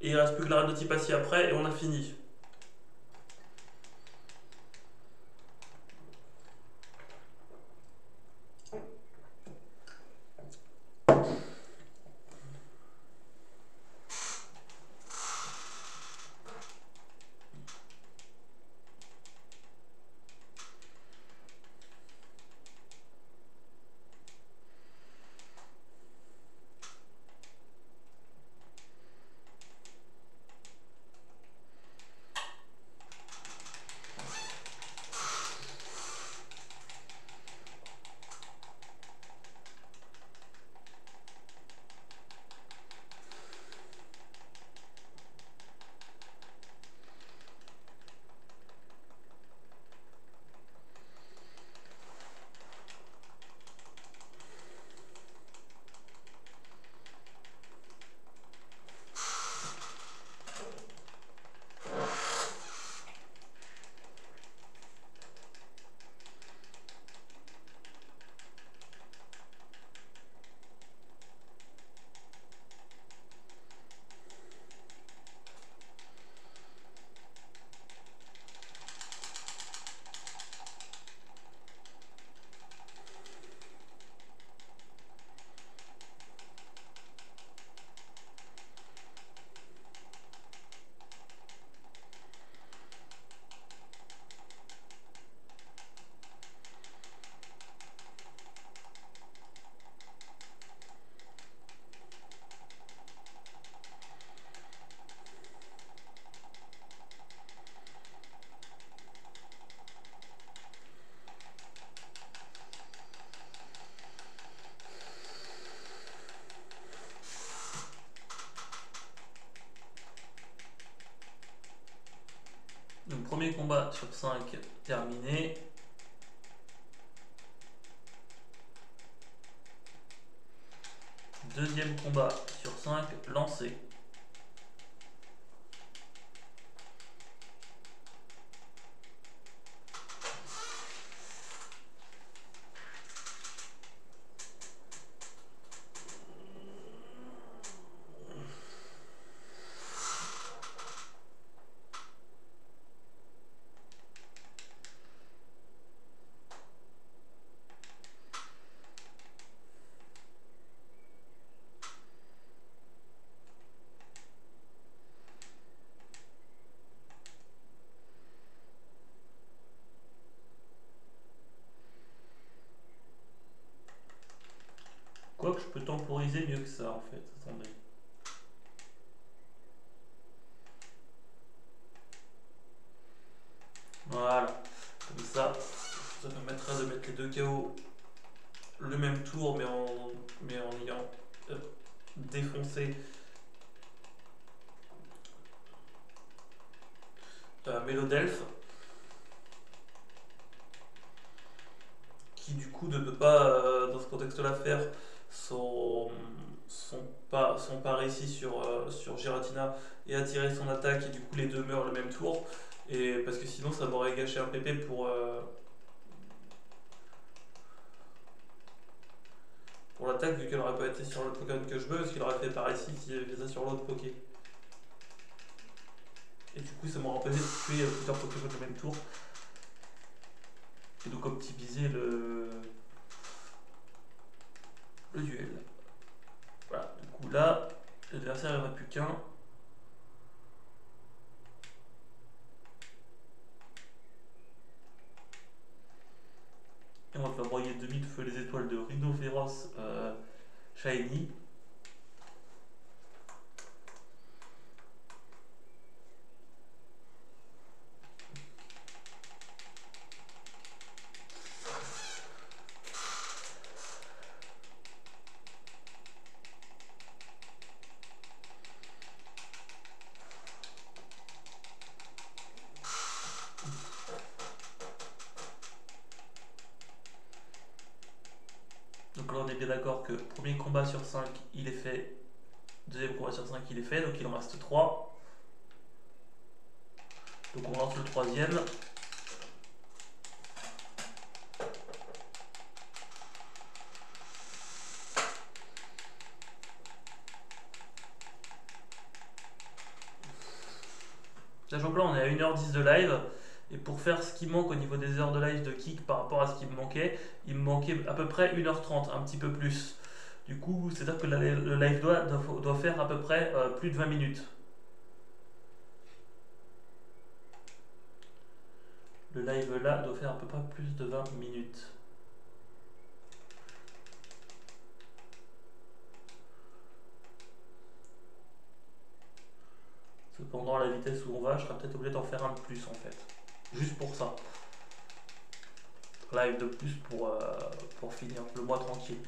Et il ne reste plus que la reine de Tipatie après et on a fini. Donc premier combat sur 5 terminé. Deuxième combat sur 5 lancé. Quoique je peux temporiser mieux que ça en fait. Attendez. Voilà. Comme ça permettra de mettre les deux KO le même tour mais en ayant défoncé Mélodelphe. Qui du coup ne peut pas dans ce contexte contexte l'affaire sont, sont pas réussis sur Giratina et attirer son attaque, et du coup les deux meurent le même tour. Et parce que sinon ça m'aurait gâché un PP pour l'attaque, vu qu'elle aurait pas été sur le Pokémon que je veux, parce qu'il aurait fait pareil ici s'il avait fait ça sur l'autre Poké. Et du coup ça m'aurait empêché de tuer plusieurs Pokémon le même tour. Et donc optimiser le duel. Voilà, du coup là, l'adversaire il n'y en a plus qu'un. Et on va faire broyer demi de feu les étoiles de Rhinophéros Shiny. Donc là on est bien d'accord que premier combat sur 5 il est fait, deuxième combat sur 5 il est fait, donc il en reste 3. Donc on lance le troisième. Sachant que là on est à 1h10 de live, et pour faire ce qui manque au niveau des heures de live de kick par rapport à ce qui me manquait, il me manquait à peu près 1h30, un petit peu plus. Du coup, c'est-à-dire que le live doit faire à peu près plus de 20 minutes. Le live là doit faire à peu près plus de 20 minutes. Cependant, à la vitesse où on va, je serais peut-être obligé d'en faire un de plus en fait. Juste pour ça. Live de plus pour finir le mois tranquille.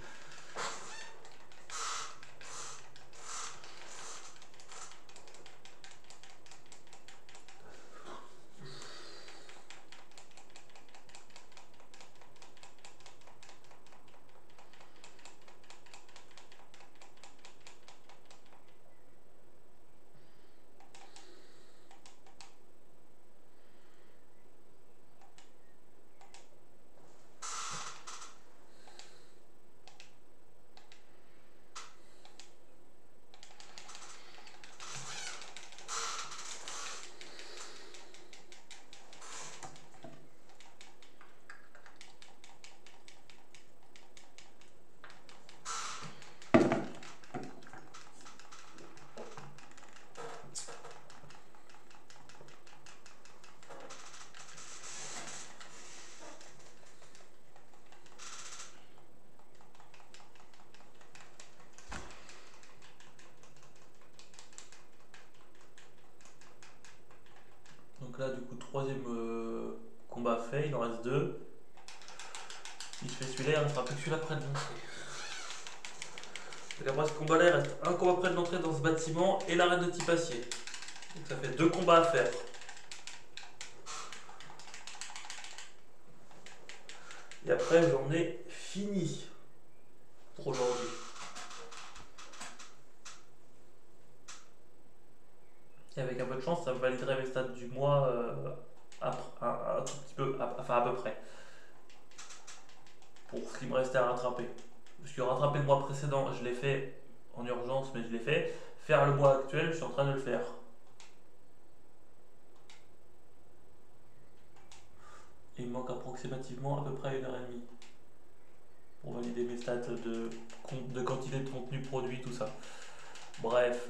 Donc là, du coup, troisième combat fait, il en reste deux. Si je fais celui-là, il ne restera plus que celui-là près de l'entrée. Donc après ce combat-là, il reste un combat près de l'entrée dans ce bâtiment et l'arène de type acier. Donc ça fait deux combats à faire. Et après, j'en ai fini pour aujourd'hui. Et avec un peu de chance, ça me validerait mes stats du mois un tout petit peu, enfin à peu près. Pour ce qui me restait à rattraper. Parce que rattraper le mois précédent, je l'ai fait en urgence, mais je l'ai fait. Faire le mois actuel, je suis en train de le faire. Et il me manque approximativement à peu près 1h30 pour valider mes stats de quantité de contenu produit, tout ça. Bref.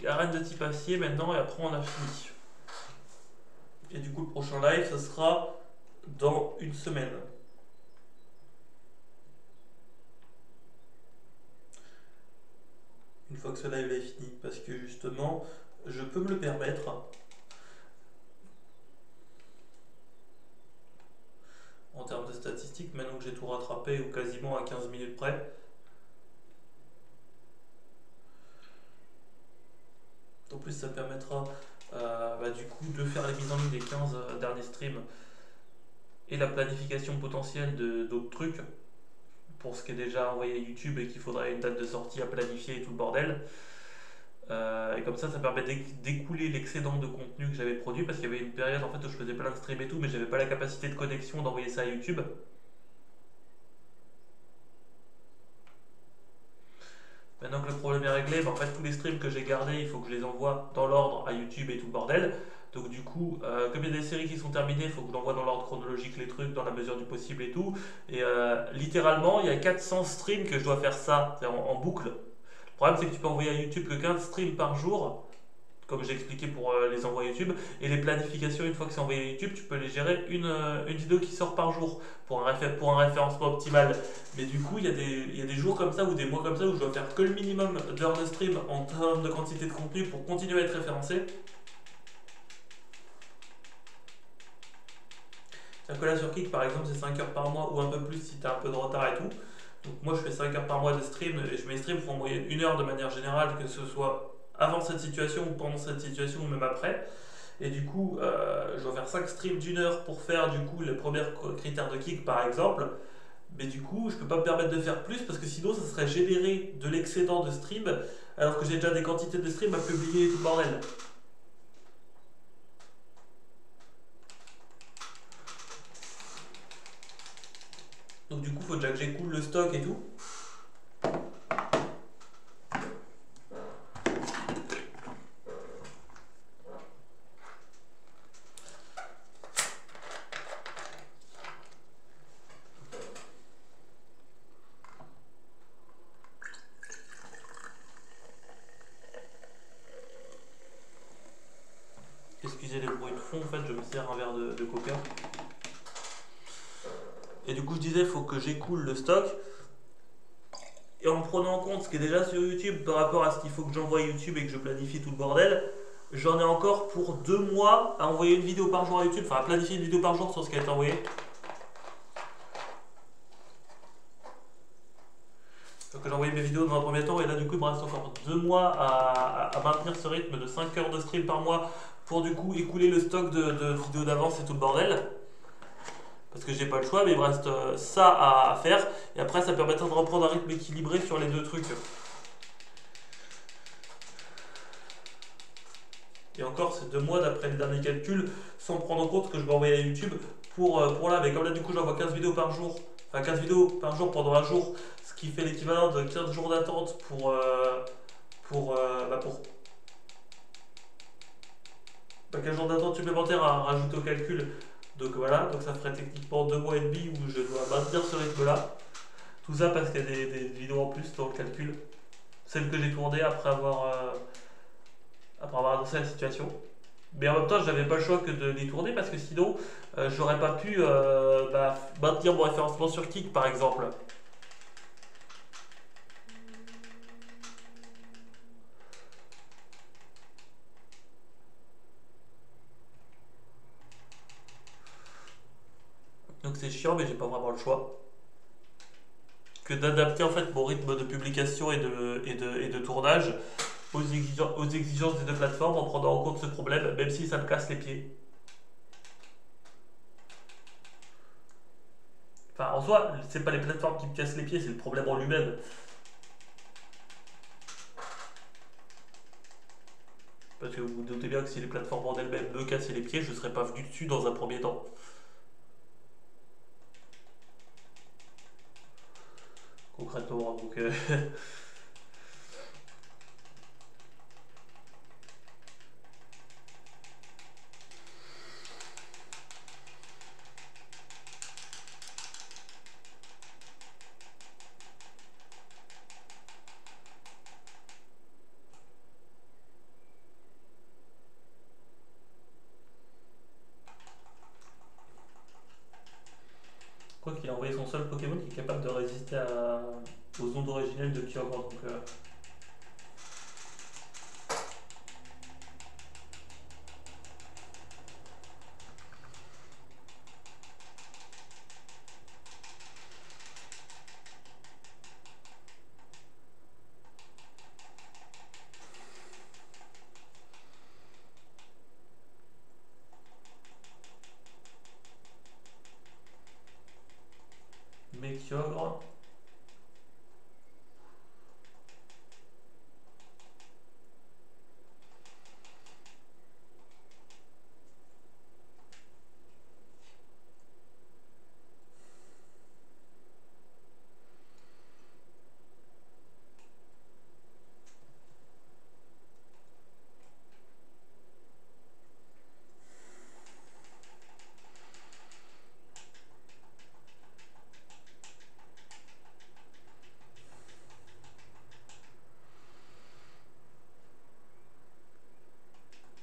Donc arène de type acier maintenant et après on a fini. Et du coup le prochain live ce sera dans une semaine. Une fois que ce live est fini. Parce que justement, je peux me le permettre. En termes de statistiques, maintenant que j'ai tout rattrapé ou quasiment à 15 minutes près. En plus ça permettra du coup de faire la mise en ligne des 15 derniers streams et la planification potentielle d'autres trucs pour ce qui est déjà envoyé à YouTube et qu'il faudrait une date de sortie à planifier et tout le bordel. Et comme ça permet d'écouler l'excédent de contenu que j'avais produit parce qu'il y avait une période en fait où je faisais plein de streams et tout, mais j'avais pas la capacité de connexion d'envoyer ça à YouTube. Maintenant que le problème est réglé, en fait tous les streams que j'ai gardés, il faut que je les envoie dans l'ordre à YouTube et tout le bordel. Donc du coup, comme il y a des séries qui sont terminées, il faut que je l'envoie dans l'ordre chronologique les trucs, dans la mesure du possible et tout. Et littéralement, il y a 400 streams que je dois faire ça, en boucle. Le problème c'est que tu peux envoyer à YouTube que 15 streams par jour, comme j'ai expliqué pour les envois YouTube. Et les planifications, une fois que c'est envoyé à YouTube, tu peux les gérer une vidéo qui sort par jour pour un référencement optimal. Mais du coup, il y a des jours comme ça ou des mois comme ça où je dois faire que le minimum d'heures de stream en termes de quantité de contenu pour continuer à être référencé. C'est-à-dire que là sur Kik par exemple c'est 5 heures par mois ou un peu plus si tu as un peu de retard et tout. Donc moi je fais 5 heures par mois de stream et je mets stream pour en moyenne 1 heure de manière générale, que ce soit avant cette situation ou pendant cette situation ou même après. Et du coup, je dois faire 5 streams d'1 heure pour faire du coup les premiers critères de Kik par exemple. Mais du coup, je peux pas me permettre de faire plus parce que sinon ça serait générer de l'excédent de stream alors que j'ai déjà des quantités de stream à publier et tout le bordel. Donc du coup, il faut déjà que j'écoule le stock et tout. Excusez les bruits de fond, en fait, je me sers un verre de coca. Et du coup, je disais, il faut que j'écoule le stock. Et en prenant en compte ce qui est déjà sur YouTube par rapport à ce qu'il faut que j'envoie à YouTube et que je planifie tout le bordel, j'en ai encore pour 2 mois à envoyer une vidéo par jour à YouTube, enfin à planifier une vidéo par jour sur ce qui a été envoyé. Donc j'ai envoyé mes vidéos dans un premier temps et là du coup il me reste encore 2 mois à maintenir ce rythme de 5 heures de stream par mois pour du coup écouler le stock de vidéos d'avance et tout le bordel. Parce que j'ai pas le choix, mais il me reste ça à faire. Et après, ça permettra de reprendre un rythme équilibré sur les deux trucs. Et encore, c'est 2 mois d'après les derniers calculs, sans prendre en compte que je vais envoyer à YouTube pour là. Mais comme là, du coup, j'envoie 15 vidéos par jour, enfin 15 vidéos par jour pendant un jour, ce qui fait l'équivalent de 15 jours d'attente pour 15 jours d'attente supplémentaires à rajouter au calcul. Donc voilà, donc ça ferait techniquement 2 mois et demi où je dois maintenir ce rythme-là. Tout ça parce qu'il y a des vidéos en plus dans le calcul. Celles que j'ai tournées après avoir annoncé la situation. Mais en même temps, je n'avais pas le choix que de les tourner parce que sinon, j'aurais pas pu maintenir mon référencement sur Kik par exemple. Donc c'est chiant, mais j'ai pas vraiment le choix que d'adapter en fait mon rythme de publication et de tournage aux exigences des deux plateformes en prenant en compte ce problème, même si ça me casse les pieds. Enfin, en soi, c'est pas les plateformes qui me cassent les pieds, c'est le problème en lui-même. Parce que vous vous doutez bien que si les plateformes en elles-mêmes me cassaient les pieds, je ne serais pas venu dessus dans un premier temps. Concrètement, donc. envoyé son seul Pokémon qui est capable de résister aux ondes originelles de Kyogre. Donc, mais Kyogre.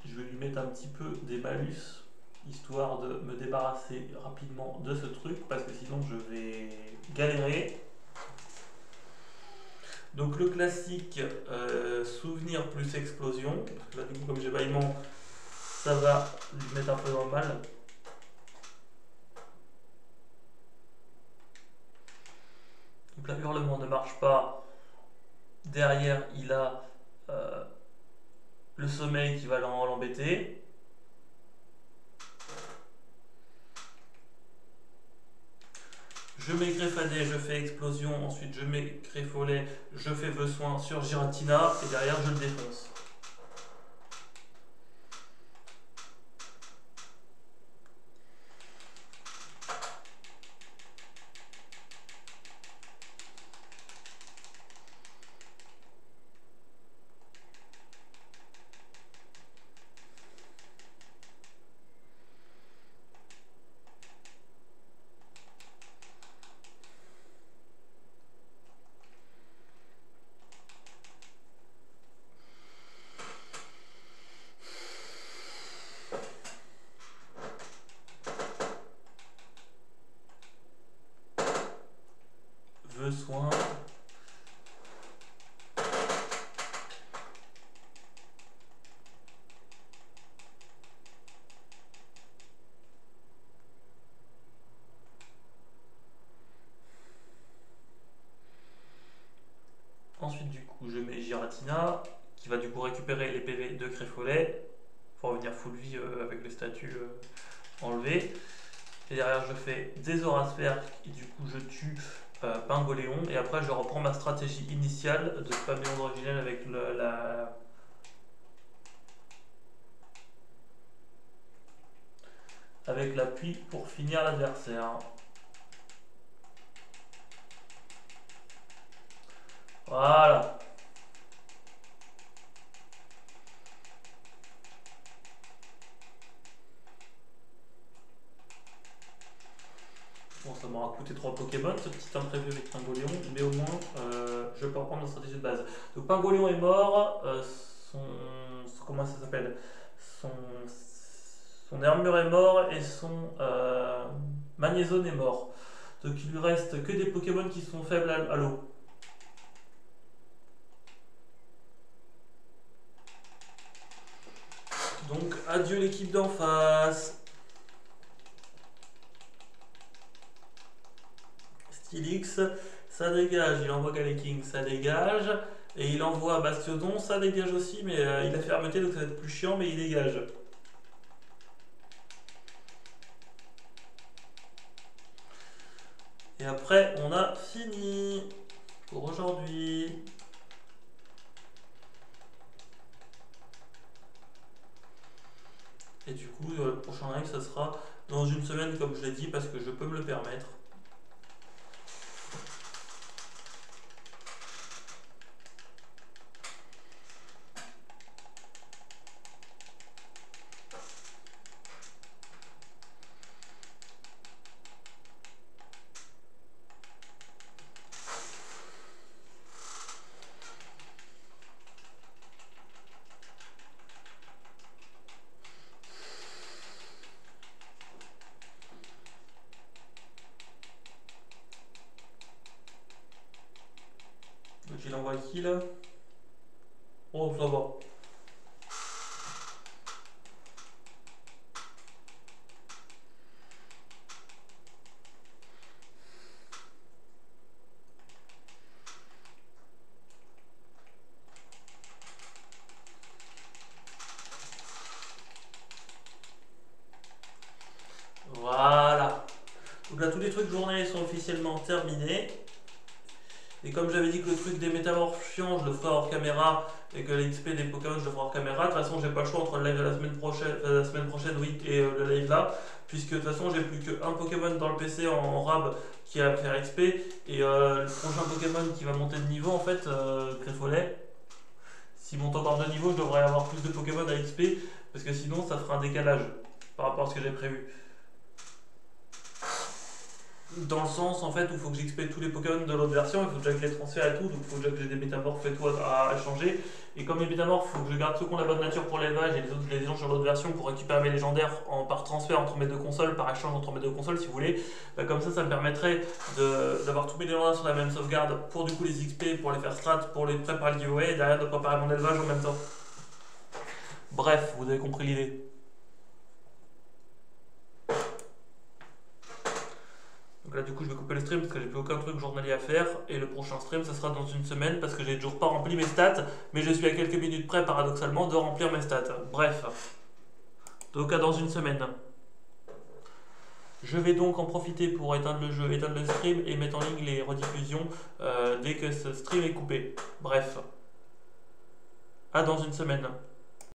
Je vais lui mettre un petit peu des malus, histoire de me débarrasser rapidement de ce truc, parce que sinon je vais galérer. Donc le classique souvenir plus explosion, parce que là du coup comme j'ai bâillement, ça va lui mettre un peu dans le mal. Donc là hurlement ne marche pas. Derrière il a le sommeil qui va l'embêter. Je mets Greffadé, je fais explosion, ensuite je mets Greffolet, je fais vœu soin sur Giratina, et derrière je le défonce. Vœu soin. Ensuite du coup je mets Giratina, qui va du coup récupérer les PV de Greffolet, pour revenir full vie avec les statuts enlevés. Et derrière je fais des Aurasphères, et du coup je tue Pingoléon, et après je reprends ma stratégie initiale de spammer onde originelle avec avec l'appui pour finir l'adversaire. Voilà. Bon, ça m'aura coûté 3 Pokémon, ce petit imprévu avec Pingoléon, mais au moins je peux reprendre ma stratégie de base. Donc Pingoléon est mort, comment ça s'appelle, son, son armure est mort et son Magnézone est mort. Donc il lui reste que des Pokémon qui sont faibles à l'eau. Donc adieu l'équipe d'en face. Stylix, ça dégage. Il envoie Galeking, ça dégage. Et il envoie Bastiodon, ça dégage aussi, mais il a fermeté donc ça va être plus chiant, mais il dégage. Et après, on a fini pour aujourd'hui. Et du coup, le prochain live, ça sera dans une semaine, comme je l'ai dit, parce que je peux me le permettre. J'ai l'envoie qui là? Oh, ça va. Voilà. Donc là, tous les trucs journaliers sont officiellement terminés. Et comme j'avais dit que le truc des métamorphes chiants, je le ferai hors caméra, et que l'XP des Pokémon, je le ferai hors caméra, de toute façon, j'ai pas le choix entre le live de la semaine prochaine, oui, et le live là, puisque de toute façon, j'ai plus qu'un Pokémon dans le PC en rab qui va faire XP, et le prochain Pokémon qui va monter de niveau, en fait, Griffolet, s'il monte encore de niveau, je devrais avoir plus de Pokémon à XP, parce que sinon, ça fera un décalage par rapport à ce que j'ai prévu. Dans le sens en fait où il faut que j'expecte tous les Pokémon de l'autre version, il faut déjà que je les transfère et tout, donc il faut déjà que j'ai des métamorphes et tout à changer. Et comme les métamorphes, il faut que je garde ceux qui ont la bonne nature pour l'élevage et les autres je les échange sur l'autre version pour récupérer mes légendaires par transfert entre mes deux consoles, par échange entre mes deux consoles si vous voulez. Comme ça me permettrait d'avoir tous mes légendaires sur la même sauvegarde pour du coup les XP, pour les faire strat, pour les préparer le giveaway et derrière de préparer mon élevage en même temps. Bref, vous avez compris l'idée. Donc là du coup je vais couper le stream parce que j'ai plus aucun truc journalier à faire et le prochain stream ça sera dans une semaine parce que j'ai toujours pas rempli mes stats mais je suis à quelques minutes près paradoxalement de remplir mes stats. Bref, donc à dans une semaine. Je vais donc en profiter pour éteindre le jeu, éteindre le stream et mettre en ligne les rediffusions dès que ce stream est coupé. Bref, à dans une semaine.